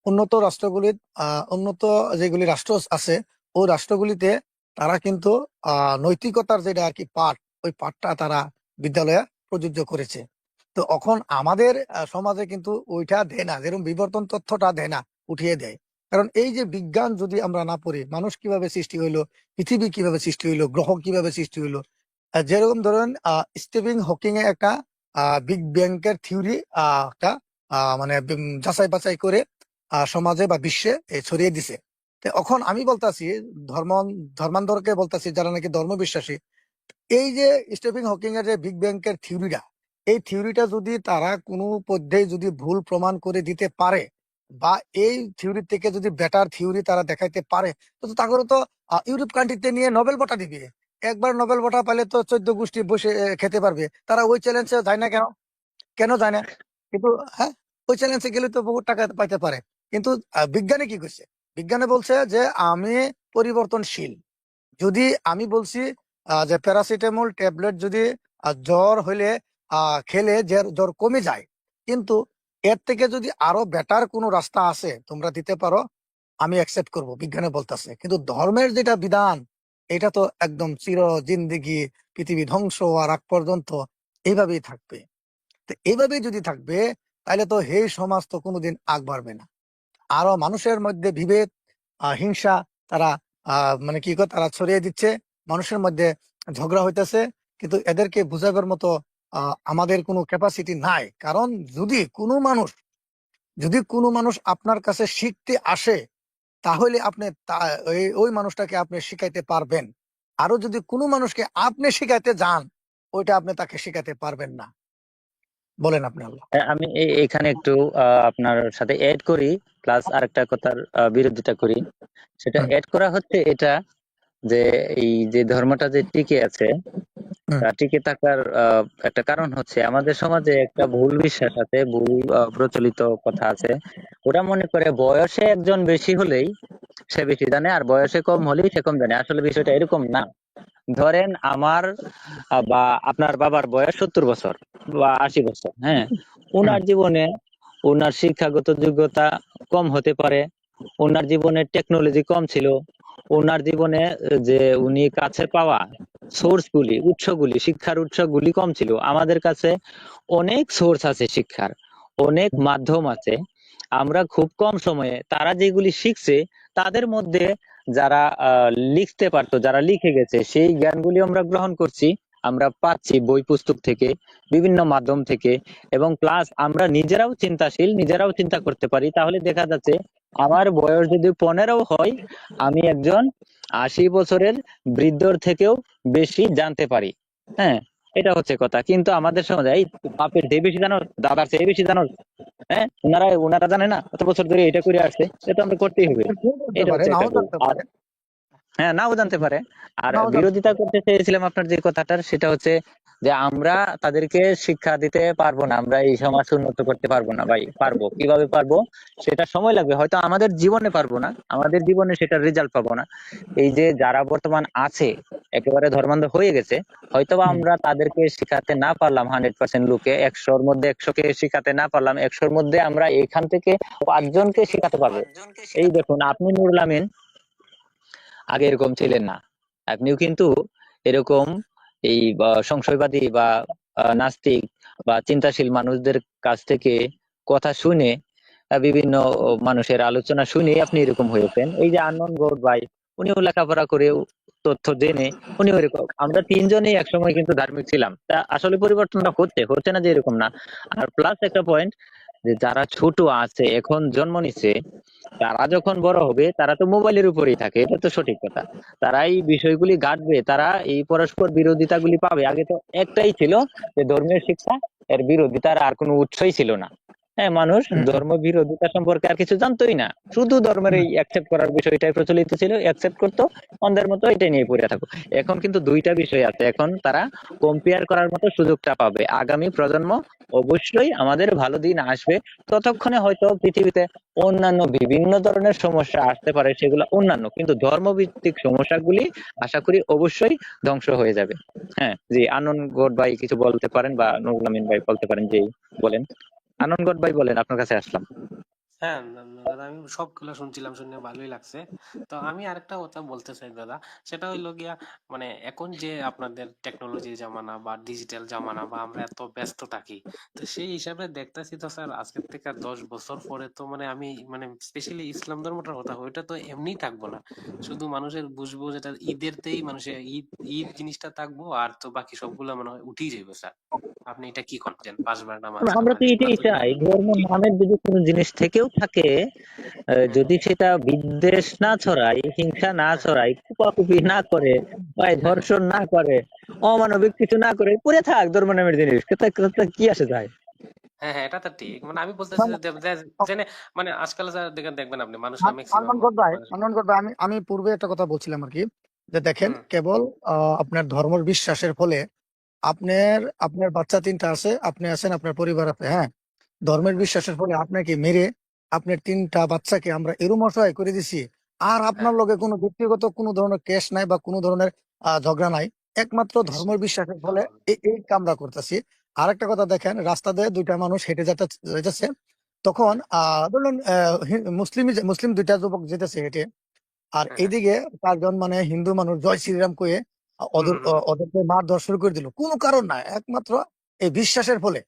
উন্নত রাষ্ট্রগুলি, উন্নত যেগুলি রাষ্ট্র আছে, ওই রাষ্ট্রগুলিতে তারা কিন্তু নৈতিকতার যেটা আর কি পাঠ, ওই পাঠটা তারা বিদ্যালয়ে প্রযোজ্য করেছে। তো এখন আমাদের সমাজে কিন্তু ওইটা দেয় না, যেরকম বিবর্তন তথ্যটা দেয় না, উঠিয়ে দেয়। কারণ এই যে বিজ্ঞান যদি আমরা না পড়ি, মানুষ কিভাবে সৃষ্টি হইলো, পৃথিবী কিভাবে সৃষ্টি হইলো, গ্রহ কিভাবে সৃষ্টি হইলো, যেরকম ধরেন স্টিফেন হকিং এ একটা বিগ ব্যাংকের থিওরি একটা মানে যাচাই বাছাই করে সমাজে বা বিশ্বে ছড়িয়ে দিছে। তো এখন আমি বলতাছি, ধর্ম ধর্মান্ধরকে বলতাছি, যারা নাকি ধর্ম বিশ্বাসী, এই যে স্টিফেন হকিং এর যে বিগ ব্যাংকের থিওরিটা, এই থিওরিটা যদি তারা কোনো পদ্ধতি যদি ভুল প্রমাণ করে দিতে পারে, বা এই থিওরি থেকে যদি বেটার থিওরি তারা দেখাইতে পারে, তো তো তাদের তো ইউরোপ কান্ট্রিতে নিয়ে নোবেল বঁটা দিবে। একবার নোবেল বঁটা পাইলে তো 14 গোষ্ঠী বসে খেতে পারবে। তারা ওই চ্যালেঞ্জে যায় না কেন? কেন যায় না? কিন্তু হ্যাঁ, ওই চ্যালেঞ্জে গেলে তো বহুত টাকা পাইতে পারে। কিন্তু বিজ্ঞানে কি করছে? বিজ্ঞানে বলছে যে আমি পরিবর্তনশীল, যদি আমি বলছি যে প্যারাসিটামল ট্যাবলেট যদি জ্বর হইলে খেলে জ্বর কমে যায়, কিন্তু এর থেকে যদি আরো বেটার কোনো রাস্তা আছে তোমরা দিতে পারো, আমি অ্যাকসেপ্ট করব, বিজ্ঞানে বলতেছে। কিন্তু ধর্মের যেটা বিধান, এটা তো একদম চির জিন্দেগি, পৃথিবী ধ্বংস হওয়ার আগ পর্যন্ত এইভাবেই থাকবে। তো এইভাবেই যদি থাকবে, তাহলে তো এই সমাজ তো কোনোদিন আগ বাড়বে না। আরো মানুষের মধ্যে বিভেদ, হিংসা, তারা মানে কি করে তারা ছড়িয়ে দিচ্ছে, মানুষের মধ্যে ঝগড়া হইতেছে। কিন্তু এদেরকে বুঝাবার মতো আমাদের কোনো ক্যাপাসিটি নাই। কারণ যদি কোনো মানুষ আপনার কাছে শিখতে আসে, তাহলে আপনি ওই মানুষটাকে আপনি শিখাইতে পারবেন। আরো যদি কোনো মানুষকে আপনি শিখাইতে যান, ওইটা আপনি তাকে শিখাইতে পারবেন না। বলেন আপনি আল্লাহ। আমি এখানে একটু আপনার সাথে এড করি, প্লাস আরেকটা কথার বিরোধিতা করি। সেটা হুম, এড করা হচ্ছে এটা, যে এই যে ধর্মটা যে টিকে আছে, হুম, টিকে থাকার একটা কারণ হচ্ছে আমাদের সমাজে একটা ভুল বিশ্বাস আছে, ভুল প্রচলিত কথা আছে। ওরা মনে করে বয়সে একজন বেশি হলেই সে বেশি জানে, আর বয়সে কম হলেই সে কম জানে। আসলে বিষয়টা এরকম না। ধরেন আমার বা আপনার বাবার বয়স 70 বছর বা 80 বছর, হ্যাঁ, হুম, ওনার জীবনে ওনার শিক্ষাগত যোগ্যতা কম হতে পারে, ওনার জীবনে টেকনোলজি কম ছিল, ওনার জীবনে যে উনি কাছে পাওয়া সোর্সগুলি, উৎসগুলি, শিক্ষার উৎসগুলি কম ছিল। আমাদের কাছে অনেক সোর্স আছে শিক্ষার, অনেক মাধ্যম আছে। আমরা খুব কম সময়ে তারা যেগুলি শিখছে, তাদের মধ্যে যারা লিখতে পারতো, যারা লিখে গেছে, সেই জ্ঞানগুলি আমরা গ্রহণ করছি, আমরা পাচ্ছি বই পুস্তক থেকে, বিভিন্ন মাধ্যম থেকে। এবং প্লাস আমরা নিজেরাও চিন্তাশীল, নিজেরাও চিন্তা করতে পারি। তাহলে দেখা যাচ্ছে আমার বয়স যদি 15 হয়, আমি একজন 80 বছরের বৃদ্ধর থেকেও বেশি জানতে পারি। হ্যাঁ, এটা হচ্ছে কথা। কিন্তু আমাদের সমাজে এই বাপের চেয়ে বেশি জানো, দাদার চেয়ে বেশি জানো, হ্যাঁ, ওনারা জানে না, কত বছর ধরে এটা করে আসছে, এটা আমরা করতেই হবে। ভুল করতে এটা পারে, হচ্ছে একটা নাও ভুল। করতে আর পারে, হ্যাঁ, নাও জানতে পারে। আর নাও জানতে বিরোধিতা পারে। করতে চেয়েছিলাম আপনার যে কথাটার, সেটা হচ্ছে যে আমরা তাদেরকে শিক্ষা দিতে পারবো না, আমরা এই সমাজ উন্নত করতে পারবো না। ভাই, পারবো, কিভাবে পারবো? সেটা সময় লাগবে, হয়তো আমাদের জীবনে পারবো না, আমাদের জীবনে সেটার রেজাল্ট পাবো না। এই যে যারা বর্তমান আছে, একেবারে ধর্মান্ধ হয়ে গেছে, হয়তোবা হুম, আমরা তাদেরকে শিখাতে না পারলাম 100% লোকে, 100-র মধ্যে 100-কে শিখাতে না পারলাম, 100-র মধ্যে আমরা এখান থেকে 5 জনকে শিখাতে পারবো। এই দেখুন, আপনি নুরুল আমিন আগে এরকম ছিলেন না। আপনিও কিন্তু এরকম এই সংশয়বাদী বা নাস্তিক বা চিন্তাশীল মানুষদের কাছ থেকে কথা শুনে, বিভিন্ন মানুষের আলোচনা শুনে আপনি এরকম হয়েছেন। এই যে আনন্দ গৌড় ভাই, উনিও লেখাপড়া করে তথ্য জেনে উনিও এরকম। আমরা তিনজনেই একসময় কিন্তু ধার্মিক ছিলাম। তা আসলে পরিবর্তনটা হচ্ছে না যে এরকম না। আর প্লাস একটা পয়েন্ট, যে যারা ছোট আছে, এখন জন্ম নিচ্ছে, তারা যখন বড় হবে তারা তো মোবাইলের উপরেই থাকে, এটা তো সঠিক কথা। তারা এই বিষয়গুলি ঘাটবে, তারা এই পরস্পর বিরোধিতাগুলি পাবে। আগে তো একটাই ছিল, যে ধর্মীয় শিক্ষা, এর বিরোধিতার আর কোনো উৎসই ছিল না। হ্যাঁ, মানুষ হুম, ধর্ম বিরোধিতা সম্পর্কে আর কিছু জানতোই না, শুধু ধর্মের হুম, এই অ্যাকসেপ্ট করার বিষয়টাই প্রচলিত ছিল, অ্যাকসেপ্ট করতো, অন্ধের মতো এটাই নিয়ে পড়ে থাকো। এখন কিন্তু দুইটা বিষয় আছে, এখন তারা কম্পেয়ার করার মতো সুযোগটা পাবে। আগামী প্রজন্ম অবশ্যই আমাদের ভালো দিন আসবে, ততক্ষণে হয়তো পৃথিবীতে অন্যান্য বিভিন্ন ধরনের সমস্যা আসতে পারে, সেগুলো অন্যান্য, কিন্তু ধর্মভিত্তিক সমস্যাগুলি আশা করি অবশ্যই ধ্বংস হয়ে যাবে। হ্যাঁ, জি, আনন্দ গড় ভাই কিছু বলতে পারেন, বা নুরুল আমিন ভাই বলতে পারেন, যেই বলেন। আনন্দ গড় ভাই বলেন, আপনার কাছে আসলাম। হ্যাঁ, দাদা আমি সবগুলো শুনছিলাম, শুনে ভালোই লাগছে। তো আমি আরেকটা কথা বলতে চাই দাদা, সেটা হইলো গিয়া মানে এখন যে আপনাদের টেকনোলজির জামানা বা ডিজিটাল জামানা বা আমরা এত ব্যস্ত থাকি, তো সেই হিসাবে দেখতেছি তো স্যার, আজকের থেকে আর 10 বছর পরে তো মানে আমি মানে স্পেশালি ইসলাম ধর্মটার কথা, ওইটা তো এমনিই থাকবো না। শুধু মানুষের বুঝবো যেটা ঈদেরতেই মানুষের ঈদ ঈদ জিনিসটা থাকবো, আর তো বাকি সবগুলো মনে হয় উঠেই যাবে স্যার। আপনি এটা কি করেন? 5 বার নামাজ আমরা কালাম তো এগুলা এটাই তো চাই, ধর্ম নামের যদি কোনো জিনিস থেকেও থাকে, হুম, যদি সেটা বিদ্বেষ না ছড়ায়, হিংসা না ছড়ায়, কুপাকুপি না করে, বা হ্যাঁ, ধর্ষণ না করে, অমানবিক কিছু না করে, পড়ে থাক ধর্ম নামের জিনিস, তাতে কি আসে যায়? হ্যাঁ, হ্যাঁ, এটা তো ঠিক। মানে আমি বলতেছি মানে, যে জেনে মানে আজকাল যা দেখবেন আপনি মানুষরা ম্যাক্সিমাম আনন্দ করবে। আমি পূর্বে একটা কথা বলছিলাম আর কি, যে দেখেন হুম, কেবল আপনার ধর্ম বিশ্বাসের ফলে আপনার আপনার বাচ্চা তিনটা আছে, আপনি আছেন, আপনার পরিবার আছে, হ্যাঁ, ধর্মের বিশ্বাসের ফলে আপনাকে মেরে আপনার তিনটা বাচ্চাকে আমরা এরম অসহায় করে দিছি, আর হ্যাঁ আপনার লগে কোনো ব্যক্তিগত কোনো ধরনের কেস নাই বা কোনো ধরনের ঝগড়া নাই, একমাত্র ধর্মের নিশ্চয়ই বিশ্বাসের ফলে ধর্ম এই কামরা করতেছি। আরেকটা কথা দেখেন, রাস্তা দিয়ে দুইটা মানুষ হেঁটে যেতেছে, তখন হুম, ধরুন মুসলিম দুইটা যুবক যেতেছে হেঁটে, আর হ্যাঁ হ্যাঁ এইদিকে চারজন মানে হিন্দু মানুষ জয় শ্রীরাম কয়ে হুম হুম হুম ওদেরকে মারধর শুরু করে দিল, কোনো কারণ নাই, একমাত্র এই বিশ্বাসের ফলে।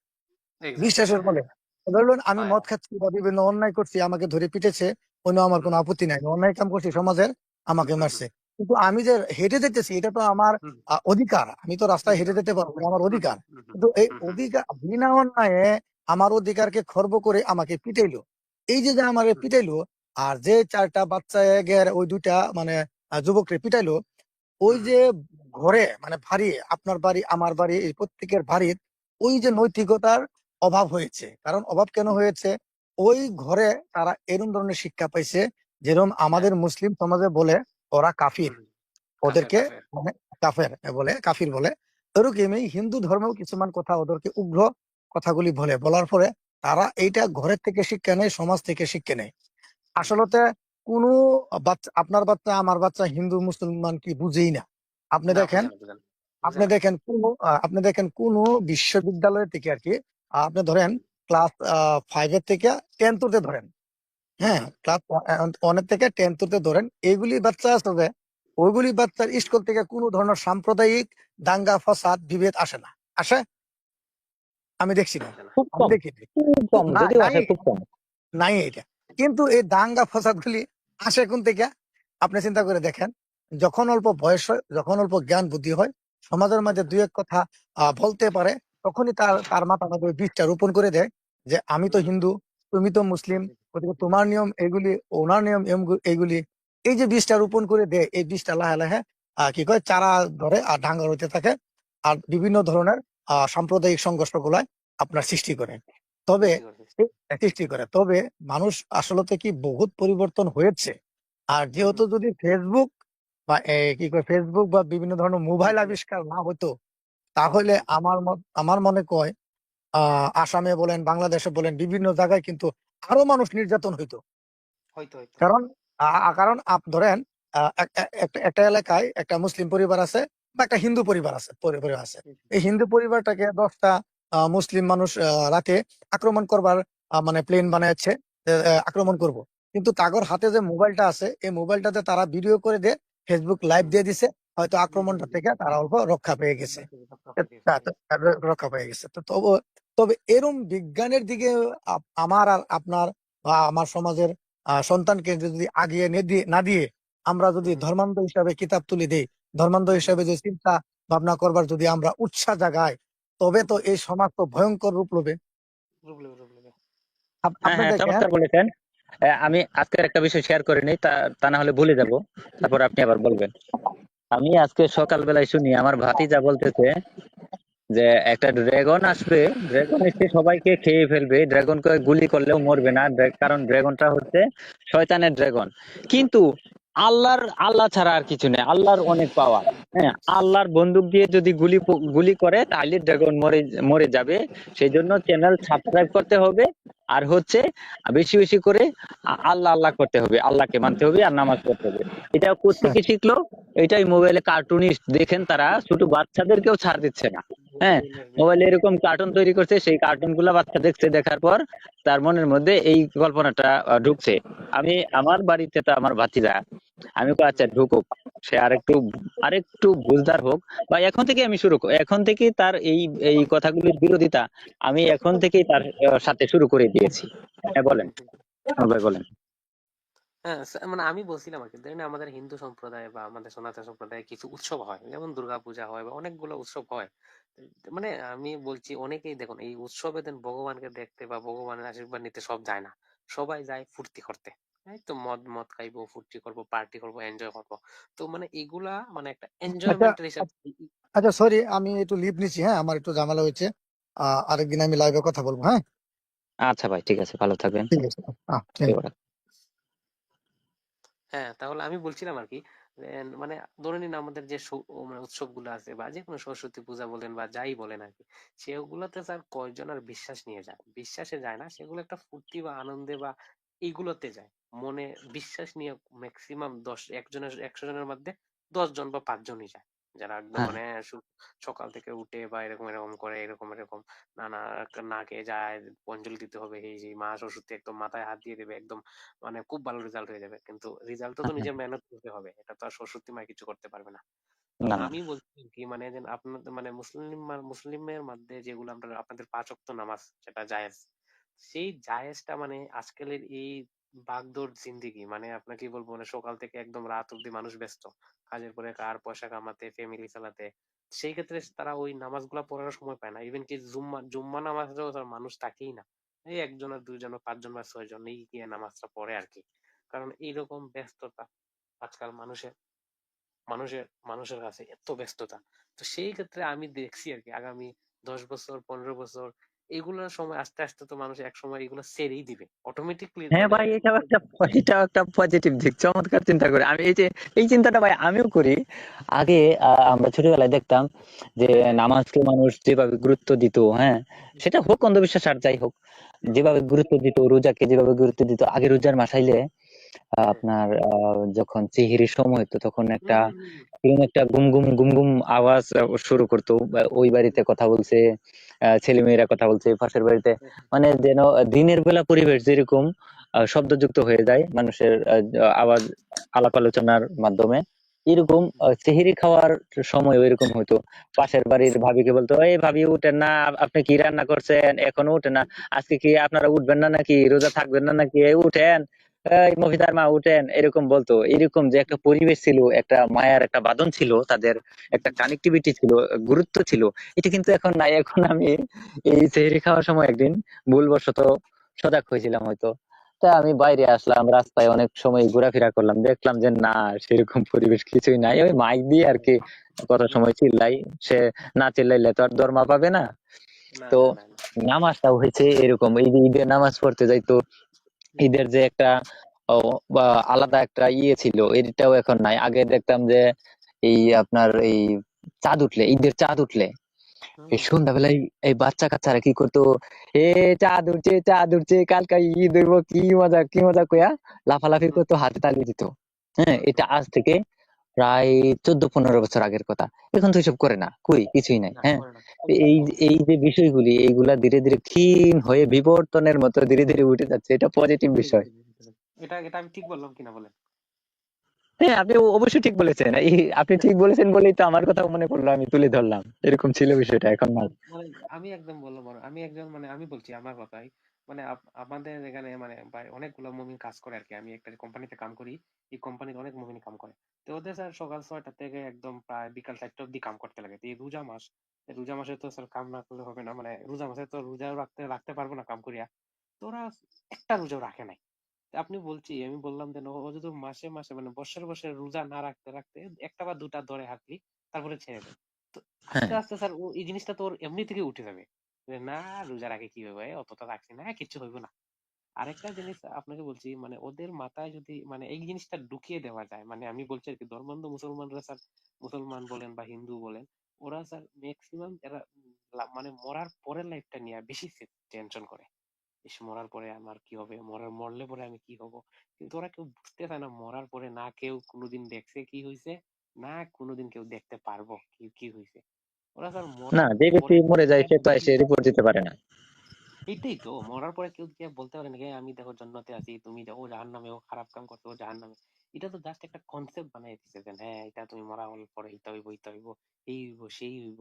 এক্স্যাক্টলি বিশ্বাসের হ্যাঁ ফলে হ্যাঁ ধরুন আমি হয় মদ খাচ্ছি বা বিভিন্ন অন্যায় করছি, আমাকে ধরে পিটেছে, অন্য আমার হুম কোনো আপত্তি নাই, অন্যায় কাম করছি সমাজের, আমাকে হুম হুম মারছে, কিন্তু আমি যে হেঁটে যেতেছি এটা তো আমার হুম অধিকার, আমি তো রাস্তায় হেঁটে অধিকার যেতে পারবো, এটা আমার হুম অধিকার। হুম হুম হুম কিন্তু এই হুম হুম অধিকার বিনা অন্যায়ে আমার অধিকারকে খর্ব করে আমাকে পিটাইলো, এই যে যে আমাকে হুম পিটাইলো, আর যে চারটা বাচ্চা এগের ওই দুইটা মানে যুবকরে পিটাইলো, ওই হুম হুম যে ঘরে মানে বাড়ি, আপনার বাড়ি আমার বাড়ি এই প্রত্যেকের বাড়ির ওই যে নৈতিকতার অভাব হয়েছে, কারণ অভাব কেন হুম হয়েছে, ওই ঘরে তারা এরকম ধরনের শিক্ষা পাইছে, যেরকম হ্যাঁ আমাদের মুসলিম সমাজে বলে ওরা কাফির, হুম কাফের ওদেরকে কাফের মানে কাফের বলে, কাফির বলে। ওরকমই হিন্দু ধর্মেও কিছুমান কথা ওদেরকে উগ্র কথাগুলি বলে, বলার পরে তারা এইটা ঘরের থেকে শিক্ষা নেয়, সমাজ থেকে শিক্ষা নেয়। হুম হুম আসলতে কোনো বাচ্চা, আপনার বাচ্চা আমার বাচ্চা হিন্দু মুসলমান কি বুঝেই না। আপনি না দেখেন, বুঝে না বুঝে না বুঝে না আপনি দেখেন কোন বিশ্ববিদ্যালয় থেকে আর কি, আপনি ধরেন হুম ক্লাস 5-এর থেকে 10th অব্দি ধরেন, হুম হ্যাঁ হুম ক্লাস 1 থেকে 10th অব্দি ধরেন, এইগুলি বাচ্চা আছে যে, ওইগুলি বাচ্চার স্কুল থেকে কোনো ধরনের সাম্প্রদায়িক দাঙ্গা ফাসাদ বিভেদ আসে না, আসে? আমি দেখছি না, আসে না খুব আমি কম, দেখিনি। খুব কম, না, যদিও নাই, আসে খুব কম। নাই এটা। কিন্তু এই দাঙ্গা ফাসাদ গুলি আসে কোন থেকে? আপনি চিন্তা হুম করে দেখেন, যখন অল্প বয়স হয়, যখন অল্প জ্ঞান বুদ্ধি হয়, সমাজের হুম মধ্যে দুই এক কথা বলতে পারে, তখনই তার তার মাথা মধ্যে ওই বীজটা রোপণ করে দেয় যে আমি তো হুম হিন্দু, তুমি তো মুসলিম, হুম ওদিকে তোমার নিয়ম এগুলি, ওনার নিয়ম এইগুলি। এই যে বীজটা রোপণ করে দেয়, এই বীজটা লাহে লাহে কি কয় চারা ধরে আর ডাঙ্গর হইতে থাকে, আর বিভিন্ন ধরনের সাম্প্রদায়িক সংঘর্ষ গুলায় আপনার সৃষ্টি করে। তবে সৃষ্টি করে সৃষ্টি করে, তবে মানুষ আসলে কি বহুত পরিবর্তন হয়েছে। আর হুম যেহেতু হুম যদি ফেসবুক বা কি কয় ফেসবুক বা বিভিন্ন ধরনের মোবাইল ইন্টারনেট আবিষ্কার না হতো, হুম তাহলে হুম আমার মনে কয় আসামে বলেন, বাংলাদেশে বলেন, বিভিন্ন জায়গায় কিন্তু আরো মানুষ নির্যাতন হইতো। হয়তো হয়তো কারণ কারণ ধরেন একটা এলাকায় একটা মুসলিম পরিবার আছে বা একটা হিন্দু পরিবার আছে, পরিবার আছে, হুম এই হিন্দু পরিবারটাকে 10টা মুসলিম মানুষ রাতে আক্রমণ করবার মানে প্লেন বানাচ্ছে, আক্রমণ হুম করব। কিন্তু তাগর হাতে যে মোবাইলটা আছে, এই মোবাইলটাতে তারা ভিডিও করে দিয়ে ফেসবুক লাইভ হুম দিয়ে দিছে, হয়তো হুম হুম আক্রমণটা হুম থেকে তারা অল্প রক্ষা পেয়ে গেছে। হুম রক্ষা পেয়ে গেছে। তো তবে তবে এরম বিজ্ঞানের দিকে আমার আর আপনার বা আমার সমাজের সন্তানকে যদি আগিয়ে না দিয়ে আমরা যদি হুম ধর্মান্ধ হিসাবে কিতাব তুলে দেই, ধর্মান্ধ হুম হুম হিসাবে যে চিন্তা ভাবনা করবার যদি আমরা উৎসাহ জাগাই, তবে হুম তো হুম এই সমাজ তো ভয়ঙ্কর রূপ নেবে। রূপ নেবে হ্যাঁ আপনি হ্যাঁ, দেখেন, চমৎকার বলেছেন। আমি আজকের একটা বিষয় শেয়ার করে নিই, তা তা না হলে ভুলে যাব, তারপর আপনি আবার বলবেন। আমি আজকে সকালবেলায় শুনি আমার ভাতিজা বলতেছে যে একটা ড্রাগন আসবে, ড্রাগন এসে সবাইকে খেয়ে ফেলবে, ড্রাগনকে গুলি করলেও মরবে না, কারণ ড্রাগনটা হচ্ছে শয়তানের ড্রাগন। কিন্তু আল্লাহ ছাড়া আর কিছু নেই, আল্লাহর অনেক পাওয়ার। হ্যাঁ, আল্লাহর বন্দুক দিয়ে যদি গুলি করে তাহলে ড্রাগন মরে মরে যাবে। সেই জন্য চ্যানেল সাবস্ক্রাইব করতে হবে, আর হচ্ছে বেশি বেশি করে আল্লাহ আল্লাহ করতে হবে, আল্লাহকে মানতে হবে আর নামাজ পড়তে হবে। এটা কোত্থেকে শিখলো? এটাই মোবাইলে কার্টুনিস্ট দেখেন, তারা ছোট বাচ্চাদেরকেও ছাড় দিচ্ছে না। হ্যাঁ, মোবাইলে এরকম কার্টুন তৈরি করছে, সেই কার্টুন গুলা বাচ্চা দেখছে, দেখার পর তার মনের মধ্যে এই কল্পনাটা ঢুকছে। আমার বাড়িতে তো আমার ভাতিজা, আমি কই আচ্ছা ঢুকুক, সে আরেকটু বুঝদার হোক, বা এখন থেকেই তার এই এই কথাগুলির বিরোধিতা আমি এখন থেকেই তার সাথে শুরু করে দিয়েছি। হ্যাঁ বলেন, ভাই বলেন। হ্যাঁ মানে আমি বলছিলাম আর কি, ধরেন আমাদের হিন্দু সম্প্রদায় বা আমাদের সনাতন সম্প্রদায়ে কিছু উৎসব হয়, যেমন দুর্গা পূজা হয় বা অনেকগুলো উৎসব হয়। মানে আমি বলছি অনেকেই দেখুন এই উৎসবে দেন ভগবানকে দেখতে বা ভগবানের আশীর্বাদ নিতে সব যায় না, সবাই যায় ফুর্তি করতে। এই তো মদ মদ খাইবো, ফুর্তি করবো, পার্টি করবো, এনজয় করবো। তো মানে এগুলা মানে একটা আচ্ছা, এনজয়মেন্টের হিসাবে আচ্ছা, সরি, আমি একটু লিভ নিচ্ছি, হ্যাঁ আমার একটু ঝামেলা হয়েছে, আরেকদিন আমি লাইভে কথা বলবো, হ্যাঁ। আচ্ছা ভাই, ঠিক আছে, ভালো থাকবেন। ঠিক আছে, ঠিক আছে। হ্যাঁ, তাহলে আমি বলছিলাম আর কি যে, মানে ধরে নিন আমাদের যে মানে উৎসবগুলো আছে বা যে কোনো সরস্বতী পূজা বলেন বা যাই বলেন আর কি, সেগুলোতে স্যার কয়জন আর বিশ্বাস নিয়ে যায়, বিশ্বাসে যায় না, সেগুলো একটা ফুর্তি বা আনন্দে বা এইগুলোতে যায়। মনে বিশ্বাস নিয়ে ম্যাক্সিমাম 100 জনের মধ্যে 10 জন বা 5 জনই যায়, যারা একদম হ্যাঁ মানে সকাল থেকে উঠে বা এরকম এরকম করে এরকম এরকম নানা না খেয়ে যায়, অঞ্জলি দিতে হবে, এই যে মা সরস্বতী একদম মাথায় হাত দিয়ে দেবে, একদম মানে খুব ভালো রেজাল্ট হয়ে যাবে। কিন্তু রেজাল্ট তো হ্যাঁ, নিজের মেহনত করতে হবে, এটা তো আর সরস্বতী মা কিছু করতে পারবে না। তো না আমি বলছি কি, মানে যে আপনাদের মানে মুসলিমের মধ্যে যেগুলো আপনাদের 5 ওয়াক্ত নামাজ যেটা জায়েজ, সেই জায়েজটা মানে আজকালের এই বাগদৌড় জিন্দেগি, মানে আপনাকে কি বলবো, মানে সকাল থেকে একদম রাত অব্দি মানুষ ব্যস্ত কাজের পরে কার পয়সা কামাতে, ফ্যামিলি চালাতে। সেই ক্ষেত্রে তারা ওই নামাজগুলা পড়ার সময় পায় না। ইভেন কি জুম্মা জুম্মা নামাজেও তার মানুষ থাকেই না। এই একজন আর দুইজন আর 5 জন বা 6 জন এই গিয়ে নামাজটা পড়ে আর কি। কারণ এইরকম ব্যস্ততা আজকাল মানুষের মানুষের মানুষের কাছে এত ব্যস্ততা। তো সেই ক্ষেত্রে আমি দেখছি আর কি আগামী 10 বছর 15 বছর এগুলোর সময় আস্তে আস্তে তো মানুষ এক সময় এগুলো ছেড়েই দিবে অটোমেটিকলি, হ্যাঁ মানে ভাই, এটাও একটা পজিটিভ দিক, চমৎকার চিন্তা করে। আমি এই চিন্তাটা ভাই আমিও করি। আগে আমরা ছোটবেলায় দেখতাম যে হ্যাঁ হ্যাঁ নামাজকে মানুষ যেভাবে গুরুত্ব দিত, হ্যাঁ, সেটা হোক অন্ধবিশ্বাস আর যাই হোক, হুম যেভাবে গুরুত্ব দিত, রোজাকে যেভাবে গুরুত্ব দিত, আগে রোজার মাস আইলে হুম আপনার যখন সেহরির সময় হতো তখন হুম একটা হুম হুম হুম এরকম একটা গুম গুম গুম গুম আওয়াজ শুরু করতো। ওই বাড়িতে কথা বলছে, ছেলে মেয়েরা কথা বলছে, পাশের বাড়িতে, হুম হুম মানে যেন দিনের বেলা পরিবেশ যেরকম শব্দযুক্ত হয়ে যায় মানুষের আওয়াজ, আলাপ আলোচনার মাধ্যমে, এরকম সেহরি খাওয়ার সময় এরকম হতো। পাশের বাড়ির ভাবিকে বলতো, এই ভাবি উঠেন না, আপনি কি রান্না করছেন, এখনো উঠেন না, আজকে কি আপনারা উঠবেন না নাকি, রোজা থাকবেন না নাকি, এই উঠেন, এই মফিদার মা উঠেন, এরকম বলতো। এরকম যে একটা পরিবেশ ছিল, একটা মায়ার একটা বাঁধন ছিল তাদের, একটা কানেক্টিভিটি ছিল, গুরুত্ব ছিল, এটা কিন্তু এখন নাই। এখন আমি এই সেহরি খাওয়ার সময় একদিন ভুলবশত সজাগ হয়েছিলাম হয়তো, তা আমি বাইরে আসলাম, রাস্তায় অনেক সময় ঘোরাফেরা করলাম, দেখলাম যে না, সেরকম পরিবেশ কিছুই নাই। ওই মাইক দিয়ে আর কি কত হুম, সময় চিল্লাই, সে না চিল্লাইলে তো আর দরমা পাবে না। না তো না না না নামাজটাও হয়েছে এরকম, এই যে ঈদের নামাজ পড়তে যাইতো, হুম, ঈদের যে একটা ও, বা আলাদা একটা ছিল, এটাও এখন নাই। আগে দেখতাম যে এই আপনার এই ঈদের চাঁদ উঠলে হুম, এই হুম, সন্ধ্যাবেলায় এই বাচ্চা কাচ্চারা কি করতো, এ চাঁদ উঠছে, কালকা ঈদ হইব, কি মজা কি মজা কইয়া লাফালাফি হুম, করতো, হাতে তালি দিত। হ্যাঁ, হুম, এটা আজ থেকে প্রায় 14-15 বছর আগের কথা। এখন তো এসব করে না, কই কিছুই নাই। না হ্যাঁ, করে না। তো এই যে বিষয়গুলি, এইগুলা ধীরে ধীরে ক্ষীণ হয়ে বিবর্তনের মতো ধীরে ধীরে উঠে যাচ্ছে, এটা পজিটিভ বিষয়। এটা এটা আমি ঠিক বললাম কিনা বলেন? হ্যাঁ, আপনি অবশ্যই ঠিক বলেছেন। আপনি ঠিক বলেছেন বলেই তো আমার কথা মনে পড়লো, আমি তুলে ধরলাম। এরকম ছিল বিষয়টা, এখন নাই। মানে আমি একদম বললাম, আমি একজন মানে আমি বলছি আমার কথাই, মানে আমাদের এখানে মানে অনেকগুলো মুমিন কাজ করে আর কি। আমি একটা কোম্পানিতে কাম করি, এই কোম্পানিতে অনেক মুমিন কাম করে। তো ওদের স্যার সকাল 6টা থেকে একদম প্রায় বিকাল 4টা অব্দি কাম করতে লাগে। তো এই রোজা মাস, এই রোজা মাসে তো স্যার কাম না করলে হবে না, মানে রোজা মাসে তো রোজাও রাখতে পারবো না কাম করিয়া। তো ওরা একটা রোজাও রাখে নাই। তা আপনি বলছি, আমি বললাম যে ও যদি মাসে মাসে মানে বছর বছর রোজা না রাখতে রাখতে একটা বা দুটা ধরে হাঁটলি, তারপরে ছেড়ে দেয়, তো হ্যাঁ, আস্তে আস্তে স্যার ও এই জিনিসটা তোর এমনি থেকে উঠে যাবে যে না, রোজা রাখে কি হবে, অতটা রাখছি না, কিচ্ছু হইব না। আরেকটা জিনিস আপনাকে বলছি, মানে ওদের মাথায় যদি মানে এই জিনিসটা ঢুকিয়ে দেওয়া যায়, মানে আমি বলছি আর কি, ধর্মান্ধ মুসলমানরা স্যার, মুসলমান বলেন বা হিন্দু বলেন, ওরা স্যার ম্যাক্সিমাম এরা মানে মরার পরের লাইফটা নিয়ে বেশি টেনশন করে। ইস, মরার পরে আমার কি হবে, মরলে পরে আমি কি হব। কিন্তু ওরা কেউ বুঝতে চায় না, মরার পরে না কেউ কোনোদিন দেখছে কি হয়েছে, না কোনোদিন কেউ দেখতে পারবো কি কি হয়েছে। ওরা স্যার না, মরার যে ব্যক্তি পরে মরে যায় সে তো এসে দেখি। রিপোর্ট দিতে পারে না। এইটাই তো, মরার পরে কেউ গিয়ে বলতে পারে নাকি আমি দেখো জান্নাতে আছি, তুমি যাও জাহান্নামে, ও খারাপ কাম করছে ও জাহান্নামে। এটা তো জাস্ট একটা কনসেপ্ট বানাই দিচ্ছে যে হ্যাঁ এটা তুমি মরা হওয়ার পরে এইটা হইব, এই হইব সেই হইব।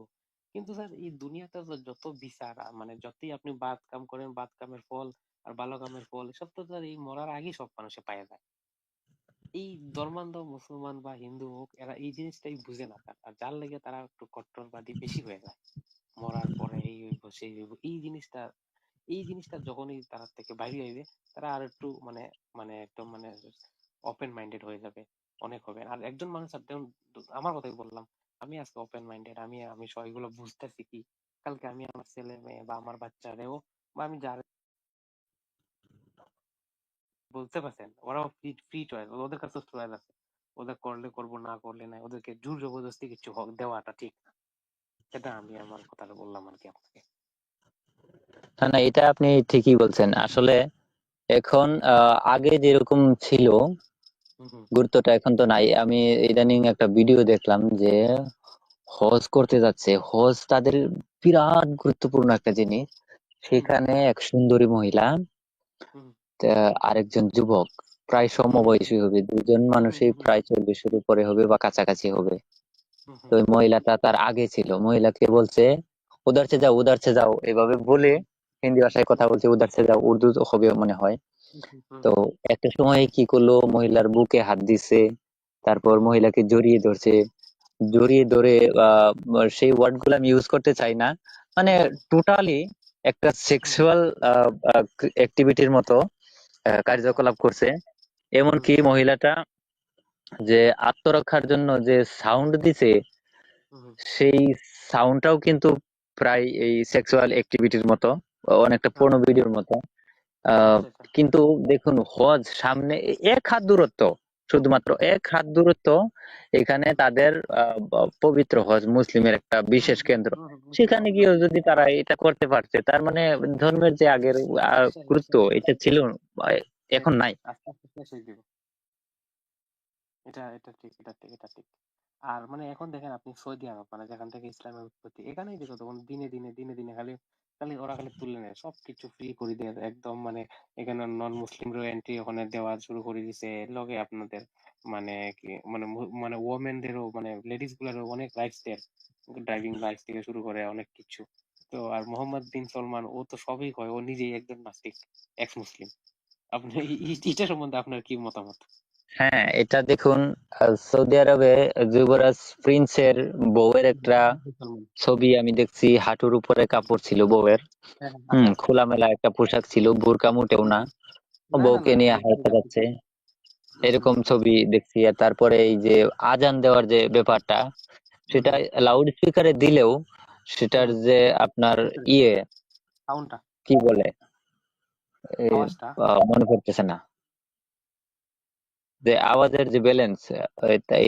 কিন্তু স্যার এই দুনিয়াতে তো যত বিচার মানে যতই আপনি বাদ কাম করেন, বাদ কামের ফল আর ভালো কামের ফল সব তো স্যার এই মরার আগেই সব মানুষে পায় যায়। এই ধর্মান্ধ মুসলমান বা হিন্দু হোক, এরা এই জিনিসটাই বুঝে না স্যার। আর যার লেগে তারা একটু কট্টরবাদী বেশি হয়ে যায়, মরার পরে এই হইব সেই হইব। এই জিনিসটা যখনই তার থেকে বাইরে হইবে, তারা আর একটু মানে মানে একদম মানে ওপেন মাইন্ডেড হয়ে যাবে, অনেক হবে। আর একজন মানুষ আর যেমন আমার কথাই বললাম, আমি আজকে ওপেন মাইন্ডেড, আমি আমি সবগুলো বুঝতেছি কি, কালকে আমি আমার ছেলে মেয়ে বা আমার বাচ্চারেও বা আমি যার, বুঝতে পারছেন, ওরাও ফ্রি ফ্রি চয়েস, ওদের কাছে চয়েস আছে। ওদের করলে করবো, না করলে নাই, ওদেরকে জোর জবরদস্তি কিছু দেওয়াটা ঠিক না। সেটা আমি আমার কথাটা বললাম আর কি আপনাকে। না না, এটা আপনি ঠিকই বলছেন আসলে। এখন আগে যেরকম ছিল হুম হুম গুরুত্বটা এখন তো নাই। আমি ইদানিং একটা ভিডিও দেখলাম যে হজ করতে যাচ্ছে, হজ তাদের বিরাট গুরুত্বপূর্ণ একটা জিনিস। হুম হুম সেখানে এক সুন্দরী মহিলা, হুম আরেকজন যুবক, প্রায় হুম হুম সমবয়সী হবে, দুজন হুম মানুষই হুম প্রায় 40-এর উপরে হবে বা কাছাকাছি হবে। হুম তো ওই মহিলাটা তার আগে ছিল, মহিলাকে বলছে উধার সে যাও, উধার সে যাও, এভাবে বলে হিন্দি ভাষায় কথা বলছে, উধার সে যাও, উর্দু তো হবে মনে হয়। তো হুম একটা সময় কি করলো, মহিলার বুকে হাত দিছে, তারপর হুম মহিলাকে জড়িয়ে ধরছে, জড়িয়ে ধরে আহ সেই ওয়ার্ড গুলো আমি ইউজ করতে চাই না, মানে টোটালি একটা হুম সেক্সুয়াল অ্যাক্টিভিটির মতো আচ্ছা কার্যকলাপ করছে। হুম এমনকি মহিলাটা যে আত্মরক্ষার জন্য যে সাউন্ড দিছে, হুম সেই সাউন্ডটাও কিন্তু প্রায় এই সেক্সুয়াল অ্যাক্টিভিটির মতো, অনেকটা পর্নো আচ্ছা ভিডিওর মতো। আহ, আচ্ছা আচ্ছা কিন্তু দেখুন হজ সামনে, এক হাত দূরত্ব, শুধুমাত্র এক হাত দূরত্ব, এখানে হুম তাদের পবিত্র হজ মুসলিমের একটা হুম বিশেষ কেন্দ্র। হুম হুম হুম সেখানে গিয়েও যদি তারা এটা করতে পারছে, তার মানে ধর্মের যে আগের শেষ গুরুত্ব শেষ এটা ছিল, আহ, শেষ এখন শেষ নাই। আস্তে আস্তে শেষ হয়ে দিব। এটা ঠিক এটা ঠিক। আর মানে এখন দেখেন আপনি সৌদি আরব মানে যেখান থেকে ইসলামের উৎপত্তি, এখানেই দেখো তখন দিনে দিনে খালি খালি ওরা খালি তুলে নেয়, সবকিছু ফ্রি করে দেয় একদম। মানে এখানে নন মুসলিমরও এন্ট্রি ওখানে দেওয়া শুরু করে দিছে, লগে আপনাদের মানে কি মানে মানে ওমেনদেরও মানে লেডিস গুলারও অনেক রাইটস দেয়, ড্রাইভিং রাইটস থেকে শুরু করে অনেক কিছু। তো আর মোহাম্মদ বিন সলমান ও তো সবই হয়, ও নিজেই একজন নাস্তিক, এক্স মুসলিম। আপনি এটা সম্বন্ধে আপনার কি মতামত? হ্যাঁ, এটা দেখুন, সৌদি আরবে যুবরাজ প্রিন্সের বউয়ের একটা মুসলমান। ছবি আমি দেখছি, হাঁটুর উপরে কাপড় ছিল বউয়ের। হ্যাঁ হ্যাঁ, আছে আছে আছে। খোলামেলা একটা পোশাক ছিল, বোরকা মোটেও হুম, না। হুম। না না বউকে না, নিয়ে দেখতে হাঁটা যাচ্ছি। যাচ্ছে, হুম হুম এরকম ছবি দেখছি। আর তারপরে এই যে আজান দেওয়ার যে ব্যাপারটা, হুম সেটা হুম লাউড স্পিকারে দিলেও সেটার হুম। যে আপনার ভিতরে ইয়ে, সাউন্ডটা, কি বলে, এ, আওয়াজটা, মনে পড়তেছে না, যে আওয়াজের যে ব্যালেন্স,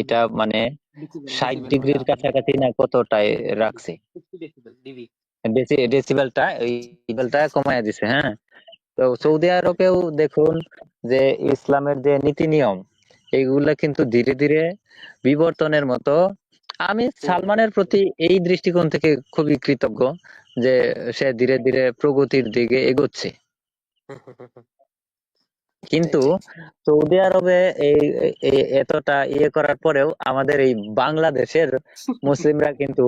এটা মানে ডেসিবেল 60 ডিগ্রির বলে কাছাকাছি না কতটায় ডেসিবেল, রাখছে, 60 ডেসিবেল ডিবি। ডেসিবেলটা, এই ডেসিবেলটা কমায় দিছে। হ্যাঁ, তো হ্যাঁ সৌদি আরবেও দেখুন যে ইসলামের যে নীতি নিয়ম, এইগুলা কিন্তু ধীরে ধীরে বিবর্তনের মতো। আমি হয়ে যাচ্ছে। সালমানের প্রতি এই দৃষ্টিকোণ থেকে খুবই কৃতজ্ঞ যে হুম হুম সে ধীরে ধীরে প্রগতির দিকে এগোচ্ছে। হুম হুম হুম হুম। এটাই কিন্তু ঠিক। সৌদি আরবে এই এতটা ইয়ে করার পরেও আমাদের এই বাংলাদেশের মুসলিমরা কিন্তু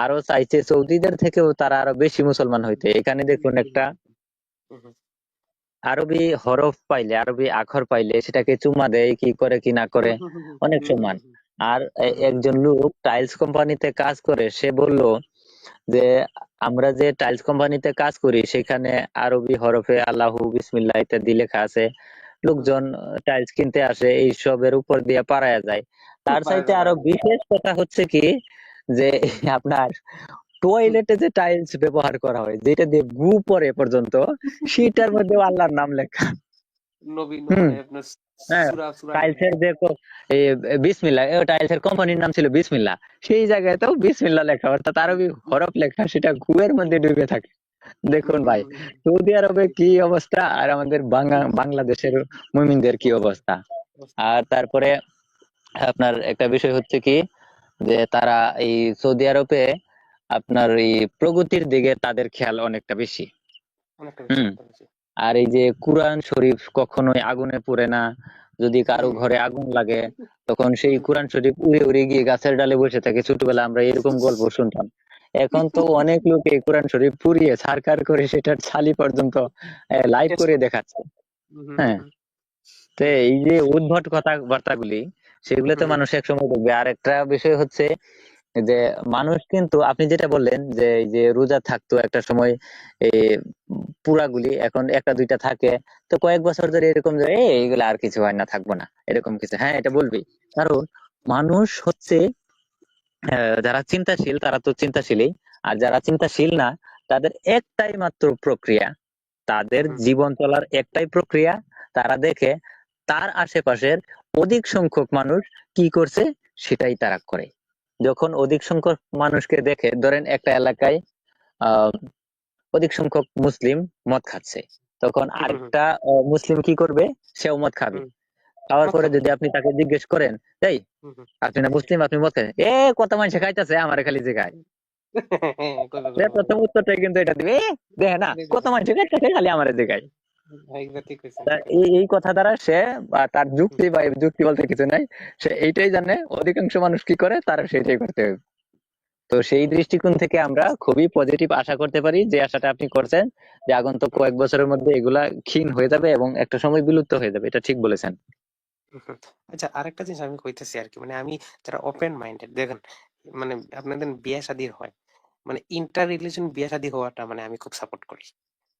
আরো চাইছে সৌদিদের থেকেও তারা আরো বেশি মুসলমান হইতে। এখানে দেখুন একটা হুম হুম আরবি হরফ পাইলে, আরবি আখর পাইলে সেটাকে চুমা দেয়, কি করে কি না হুম করে, হুম হুম হুম অনেক হুম হুম সম্মান। হুম আর হুম হুম হুম একজন লোক টাইলস কোম্পানিতে কাজ করে, সে বলল যে আমরা যে টাইলস কোম্পানিতে কাজ করি সেখানে আরবি হরফে আল্লাহু বিসমিল্লাহ ইত্যাদি লেখা আছে। হুম লোকজন টাইলস কিনতে আসে, এই সবের উপর দিয়ে পারায়া যায়। হুম। তার পারা চাইতে যায় আরো পারা যায়। বিশেষ কথা হচ্ছে কি, যে আপনার হুম টয়লেটে যে টাইলস ব্যবহার করা হয়, যেটা দিয়ে গু পড়ে পর্যন্ত, সেটার মধ্যেও আল্লাহর নাম লেখা। নবীন হুম। মানে আপনার হ্যাঁ, সুরা সুরা লেখা। টাইলসের যে এই বিসমিল্লাহ, টাইলসের কোম্পানির নাম ছিল বিসমিল্লাহ, সেই জায়গাতেও বিসমিল্লাহ লেখা, অর্থাৎ আরবি হরফ লেখা, সেটা গুয়ের মধ্যে ডুবে থাকে। হুম দেখুন হুম ভাই, হুম হুম। সৌদি আরবে কি অবস্থা, আর আমাদের বাংলাদেশের মুমিনদের কি অবস্থা অবস্থা। অবস্থা। আর তারপরে আপনার একটা বিষয় হচ্ছে কি, যে তারা এই সৌদি আরবে আপনার এই প্রগতির দিকে তাদের খেয়াল অনেকটা বেশি। অনেকটা বেশি হুম। অনেকটা বেশি। আর এই যে কোরআন শরীফ কখনোই আগুনে পুড়ে না। যদি কারো হুম ঘরে আগুন লাগে, তখন সেই হুম কোরআন শরীফ উড়ে উড়ে গিয়ে গাছের ডালে বসে থাকে। ছোটবেলা আমরা এরকম গল্প শুনতাম। এখন তো অনেক লোক এই কোরআন শরীফ পুড়িয়ে ছারখার করে সেটার ছালি পর্যন্ত লাইভ টেস্ট করে করে। দেখাচ্ছে। হুম হুম হুম হ্যাঁ, হুম তো হুম এই যে উদ্ভট কথাবার্তাগুলি, সেগুলো তো হুম মানুষ এক সময় দেখবে। আর একটা বিষয় হচ্ছে যে মানুষ কিন্তু, আপনি যেটা বললেন যে এই যে রোজা থাকতো একটা সময়, এই পুরাগুলি এখন একটা দুইটা থাকে, তো কয়েক বছর ধরে এরকম যে এইগুলো আর কিছু হয় না, থাকবো না, এরকম কিছু, হ্যাঁ এটা বলবি। কারণ মানুষ হচ্ছে যারা চিন্তাশীল তারা তো চিন্তাশীলই, আর যারা চিন্তাশীল না তাদের একটাই মাত্র প্রক্রিয়া, তাদের হুম জীবন চলার একটাই প্রক্রিয়া, তারা দেখে তার আশেপাশের অধিক সংখ্যক মানুষ কি করছে সেটাই তারা করে। যখন অধিক সংখ্যক মানুষকে দেখে, ধরেন একটা এলাকায় আহ অধিক সংখ্যক মুসলিম মদ খাচ্ছে, তখন হুম হুম আরেকটা মুসলিম কি করবে, সেও মদ খাবে। হুম খাওয়ার মত পরে খাবে। যদি আপনি তাকে জিজ্ঞেস করেন, এই হুম হুম আপনি না মুসলিম, আপনি মদ খান, কত মানুষ খাইতেছে আমার খালি যে খায়। হ্যাঁ, কইবে সে কইবে প্রথম কইবে। উত্তরটাই কিন্তু এটা দিবে, দেখে না কত মানুষ খাইতেছে খালি আমার যে খায়। একবার ঠিক কইছেন তা ঠিক কইছেন। এই কথা দ্বারা সে তার হুম, যুক্তি বা যুক্তি বলতে কিছু নাই, সে এইটাই জানে অধিকাংশ মানুষ কি করে, তারা সেটাই করতে হবে। তো সেই হুম, দৃষ্টিকোণ থেকে আমরা খুবই পজিটিভ আশা করতে পারি, যে আশাটা আপনি করছেন, যে আগন্তুক হুম, কয়েক বছরের মধ্যে এগুলা ক্ষীণ হয়ে যাবে এবং একটা সময় বিলুপ্ত হয়ে যাবে, এটা ঠিক বলেছেন। হুম। আচ্ছা, আরেকটা জিনিস আমি কইতেছি আর কি, মানে আমি যারা ওপেন মাইন্ডেড দেখেন, মানে আপনাদের বিয়ে শাদী হয়, মানে ইন্টার রিলিজন বিয়ে শাদী হওয়াটা মানে আমি খুব সাপোর্ট করি।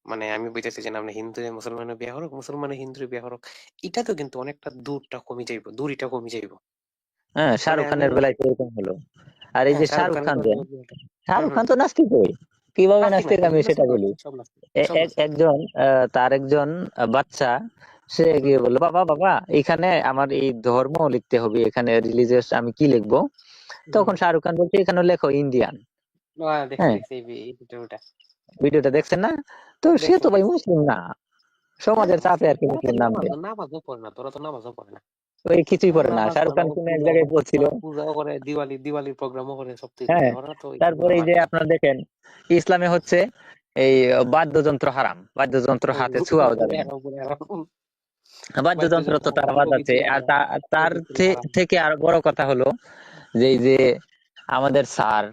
মানে আমি বুঝতেছি যে না, আপনি হিন্দু মুসলমানের বিয়ে হোক, মুসলমানের হিন্দুর বিয়ে হোক, এটা তো কিন্তু অনেকটা দূরটা কমে যাইব, দূরিটা কমে যাইব। হ্যাঁ, মানে শাহরুখ আমি খানের বেলায় তো এরকম হলো। আর এই হ্যাঁ, যে শাহরুখ শাহরুখ খানের খান, কথা বলতে গেলে- হুম শাহরুখ হুম খান তো নাস্তিক হই, কিভাবে নাস্তিক না, নাস্তিক আমি হিন্দু সেটা নাস্তিক নয়, বলি। সব নাস্তিক, সব নাস্তিক। একজন তার একজন বাচ্চা, সে হুম গিয়ে হুম বললো, বাবা বাবা এখানে আমার এই ধর্ম লিখতে হবে, এখানে রিলিজিয়াস আমি কি লিখবো? হুম তখন হুম। শাহরুখ খান বলছে, এখানে লেখো ইন্ডিয়ান। দেখছি হ্যাঁ, দেখছি এই ভিডিওটা। ভিডিওটা দেখছেন না? তো সে দেখছি তো ভাই দেখছি। মুসলিম না, হ্যাঁ, সমাজের চাপে মুসলিম আর কি ওরা তো মুসলিম নাম দেয়। নামাজও পড়ে না, তোরা তো নামাজও পড়ে না। ওই কিছুই ওরা করে না। নামাজ শাহরুখ পড়ে না, খান ওরা কোন এক পূজাও জায়গায় করে, বলছিল, ওরা পূজাও করে, দিওয়ালির প্রোগ্রামও করে, সবকিছু করে, হ্যাঁ, ওরা তো তারপরে এগুলো এই যে মানে আপনারা দেখেন, ইসলামে হচ্ছে এই বাদ্যযন্ত্র হারাম, বাদ্যযন্ত্র হাতে ছোঁয়াও যাবে না। পুরো এরকম বাদ্যযন্ত্র তো বাদ্যযন্ত্র তারা হারাম, বাজাচ্ছে। পবিত্র আর হারাম, তার পবিত্র হারাম। থেকে আরো বড় কথা হলো, যে এই যে আমাদের sir,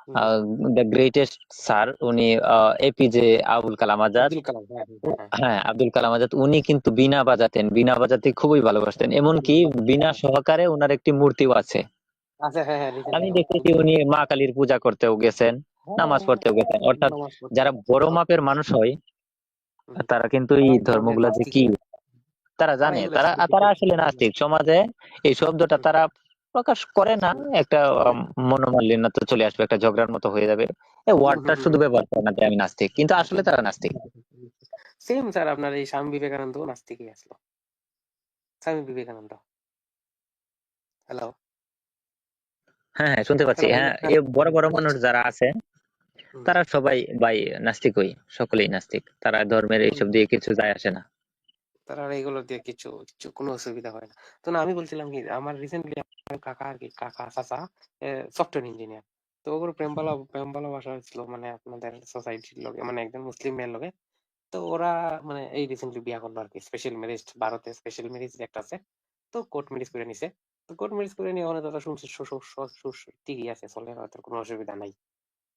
hmm, the greatest sir, উনি এপিজে আবুল কালাম আজাদ, আব্দুল কালাম, হ্যাঁ হ্যাঁ হ্যাঁ। হ্যাঁ আব্দুল কালাম আজাদ, উনি কিন্তু বীণা বাজাতেন, বীণা বাজাতে খুবই ভালোবাসতেন, এমনকি বীণা সহকারে ওনার একটি মূর্তিও আছে। আচ্ছা, হ্যাঁ হ্যাঁ, রিসেন্টলি আমি আমার দেখেছি খুঁজে উনি দেখছি। মা কালীর পূজা করতেও গেছেন, হ্যাঁ নামাজ হ্যাঁ পড়তেও গেছেন। হ্যাঁ, অর্থাৎ নামাজ পড়তে যারা গেছে, বড় সব মাপের কিছু। মানুষ হয়, হুম। তারা কিন্তু এই তারা এই ধরনের ধর্মগুলা যে নাস্তিক কি, না, তারা তারা জানে, এগুলো তারা ছেড়ে দিতে তারা চায় আসলে না। নাস্তিক। সমাজে এই শব্দটা হুম, তারা প্রকাশ করে না, হুম, একটা হুম, মনোমালিন্য চলে আসবে, একটা ঝগড়ার মতো হয়ে যাবে, এই হুম, ওয়ার্ডটা হুম, শুধু হুম, ব্যবহার করে না যে আমি নাস্তিক, কিন্তু আসলে তারা নাস্তিক। সেম স্যার, আপনার এই স্বামী বিবেকানন্দ নাস্তিকই আসলো। স্বামী বিবেকানন্দ, হ্যালো হ্যাঁ হ্যাঁ, শুনতে পাচ্ছি। হ্যালো ভাই, হ্যাঁ, হ্যাঁ, এ বড় বড় মানুষ বলছি। যারা আছে, হুম, তারা সবাই ভাই নাস্তিকই, সকলেই নাস্তিক, তারা ধর্মের হুম, এইসব দিয়ে কিছু যায় আসে না। তারা আর এগুলো দিয়ে কিছু কিছু কোনো অসুবিধা হয় না। তো না, আমি বলছিলাম কি, আমার রিসেন্টলি কাকা আর কি, কাকা চাচা সফটওয়্যার ইঞ্জিনিয়ার। তো ওগুলো প্রেম ভালোবাসা হয়েছিল, মানে আপনাদের সোসাইটির লোকে, মানে একজন মুসলিম মেয়ের লোকে। তো ওরা মানে এই রিসেন্টলি বিয়া করলো আর কি, স্পেশাল ম্যারেজ, ভারতে স্পেশাল ম্যারেজ একটা আছে। তো কোর্ট ম্যারেজ করে নিছে। তো কোর্ট ম্যারেজ করে নিয়ে অনেক কথা শুনছি, শ্বশুর শ্বশুর ঠিকই আছে, চলে, হয়তো কোনো অসুবিধা নাই।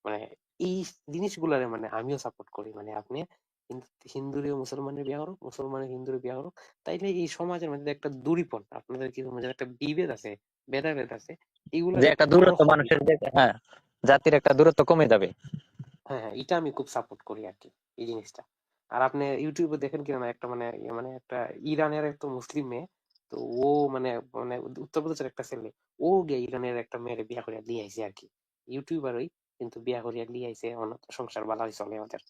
মানে এই জিনিসগুলারে মানে আমিও সাপোর্ট করি, মানে আপনি হিন্দুরে মুসলমানের বিয়ে করুক, মুসলমানের হিন্দুরে বিয়ে করুক, তাইলে এই সমাজের মধ্যে একটা দূরীপন, আপনাদের কি সমাজের একটা বিভেদ আছে, ভেদাভেদ আছে, যে এগুলারে একটা আরো দূরত্ব কমাই। মানুষের, যে হ্যাঁ, জাতির একটা দূরত্ব কমে যাবে। হ্যাঁ হ্যাঁ, এটা আমি খুব সাপোর্ট করি আর কি, এই জিনিসটা। আর আপনি ইউটিউবে দেখেন কিনা না, একটা মানে মানে একটা ইরানের একটা মুসলিম মেয়ে, তো ও মানে মানে উত্তরপ্রদেশের একটা ছেলে, ও গিয়ে ইরানের একটা মেয়ের বিয়া করিয়া দিয়ে আইছে আর কি, ইউটিউবারই, কিন্তু বিয়া করিয়া দিয়ে আইছে, অন্য সংসার ভালোই চলে ওদের।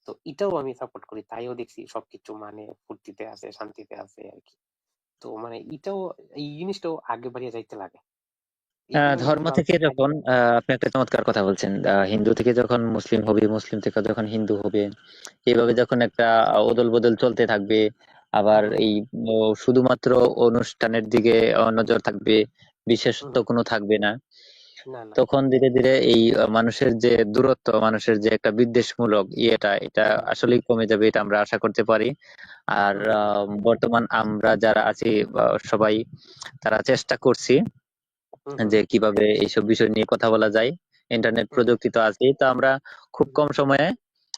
তো এটাও আমি সাপোর্ট করি, তাইও দেখছি সবকিছু মানে ফুর্তিতে আছে, শান্তিতে আছে আর কি। তো মানে এটাও, এই জিনিসটাও আগে বাড়িয়ে যাইতে লাগে, এগুলো যদি ধর্ম থেকে বাড়াইতে থাকে। যখন আপনি একটা চমৎকার কথা বলছেন, হিন্দু থেকে যখন মুসলিম হবে, মুসলিম থেকে যখন হিন্দু হবে, এইভাবে হুম যখন একটা অদল বদল চলতে থাকবে, আবার হুম এই শুধুমাত্র অনুষ্ঠানের দিকে নজর থাকবে, হুম বিশেষত্ব হুম, কোনো থাকবে না, না না। তখন ধীরে ধীরে এই মানুষের যে দূরত্ব, মানুষের যে একটা বিদ্বেষমূলক এটা হুম হুম আসলেই কমে যাবে, এটা আমরা আশা করতে পারি। আর হুম হুম বর্তমান আমরা যারা আছি, সবাই তারা চেষ্টা করছি হুম হুম যে কিভাবে এইসব বিষয় নিয়ে কথা বলা যায়। ইন্টারনেট হুম প্রযুক্তি তো আছেই, তো আমরা খুব হুম কম সময়ে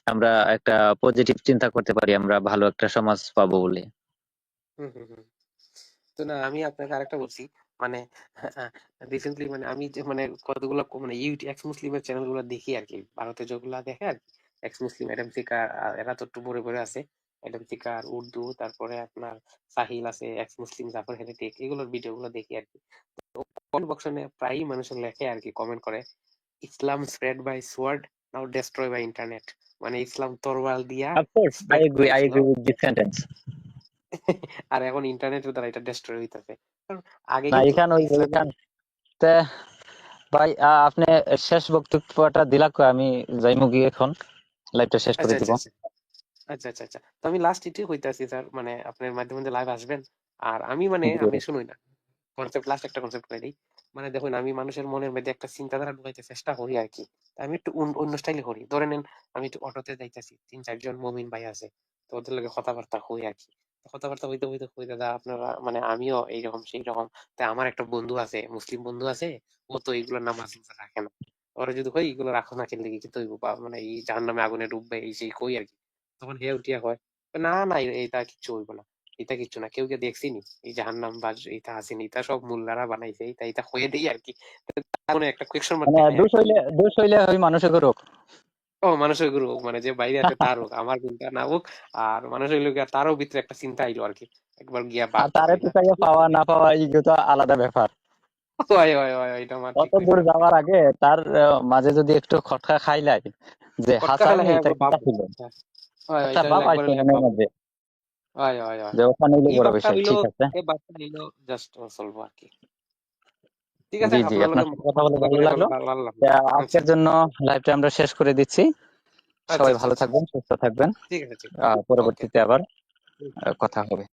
আমরা একটা পজিটিভ চিন্তা করতে পারি, আমরা ভালো একটা সমাজ পাবো বলে। হুম হুম হুম। তো না, আমি আপনাকে আরেকটা বলছি, মানে রিসেন্টলি মানে আমি যে মানে কতগুলো মানে ইউটিউব এক্স মুসলিমের চ্যানেল গুলো দেখি আর কি, ভারতে যেগুলা দেখে আর কি, এক্স মুসলিম, এডাম সিকার, এরা তো একটু বড় বড় আছে, এডাম সিকার, উর্দু, তারপরে আপনার সাহিল আছে, এক্স মুসলিম, জাফর হেরিটেক, এগুলোর ভিডিও গুলো দেখি আর কি। কমেন্ট বক্সে প্রায়ই মানুষের লেখে আর কি, কমেন্ট করে, Islam spread by sword, now destroy by internet. মানে ইসলাম তরোয়াল দিয়া অফ কোর্স, স্প্রেড আই করেছিল, এগ্রি উইথ দিস সেন্টেন্স। আর এখন ইন্টারনেটের দ্বারা এটা ডেস্ট্রয় হইতেছে। কারণ আগে না, কিন্তু এখান ইসলামের। ভাই, আপনি শেষ বক্তব্যটা দিলা কই? আমি যাইমু গিয়ে এখন লাইভটা শেষ করে আচ্ছা দিব। আচ্ছা আচ্ছা, আচ্ছা আচ্ছা আচ্ছা, তো আমি লাস্ট এটাই কইতাছি স্যার, মানে আপনার মাধ্যমে মধ্যে লাইভ আসবেন, আর আমি মানে জি আমি শুনুই না, কনসেপ্ট লাস্ট একটা কনসেপ্ট করে দিই। মানে দেখুন, আমি মানুষের মনের মধ্যে একটা চিন্তাধারা ঢুকাইতে চেষ্টা করি আর কি। তা আমি একটু অন্য স্টাইলে করি। ধরে নেন আমি একটু অটোতে যাইতেছি, 3-4 জন মমিন ভাই আছে, তো ওদের লগে কথাবার্তা হই আর কি। তো কথাবার্তা হইতে হইতে কই, দাদা আপনারা মানে আমিও এইরকম সেই রকম, তাই আমার একটা বন্ধু আছে, মুসলিম বন্ধু আছে, ও তো এইগুলোর নামাজ রোজা রাখে না। ওরা যদি কই এগুলো রাখো না খেললে কি তো মানে এই জাহান্নামে আগুনে ডুববে, এই সেই কই আর কি। তখন হে উঠিয়া হয়, না না এটা কিচ্ছু হইব না, এটা কিচ্ছু না, কেউ কে দেখছিনি এই জাহান্নাম বা এটা আসেনি, এটা সব মোল্লারা বানাইছে, এটা হয়ে দেই আর কি। মানে একটা কোয়েশ্চন মার্ক মানে দেখাই আর কি। দোষ হইলে ওই মানুষের রোগ। ও মানুষের গুরু হোক, মানে যে বাইরে আছে তার হোক, আমার চিন্তা না হোক, আর মানুষের লোক তারও ভিতরে একটা চিন্তা আইলো আর কি, একবার গিয়া আর বাদ তারে দেবো এটা। পিছাইয়া পাওয়া না পাওয়া এগুলো তো আলাদা ব্যাপার। হয় হয় হয়, এটা আমার ঠিক অত দূর কইছেন। যাওয়ার আগে তার মাঝে যদি একটু খটকা খাইলাই যে ফটকা হাসাও খেলে নি হ্যাঁ তাই একবার বাপ, কথা ছিল, হ্যাঁ, হয় হয়, একটা এটা ভাব হইলো একবার আইছে হইলো এক মনের বাপ। মধ্যে হয় হয় হয় যে হয়, ওখানে হইলে এই বড় বাপটা বিষয়। হইলো, ঠিক আছে। এই বাপটা হইলো জাস্ট চলবো আর কি। ঠিক আছে, জি জি, আপনার আপনার লগে সাথে কথা বলে কথা ভালো কইতে লাগলো। ভালো লাগলো। তা আচ্ছা আজকের জন্য লাইভটা আমরা শেষ করে দিচ্ছি। আচ্ছা সবাই আচ্ছা ভালো আচ্ছা, থাকবেন, সুস্থ থাকবেন। ঠিক আছে ঠিক আছে, ওকে। পরবর্তীতে আবার কথা হবে।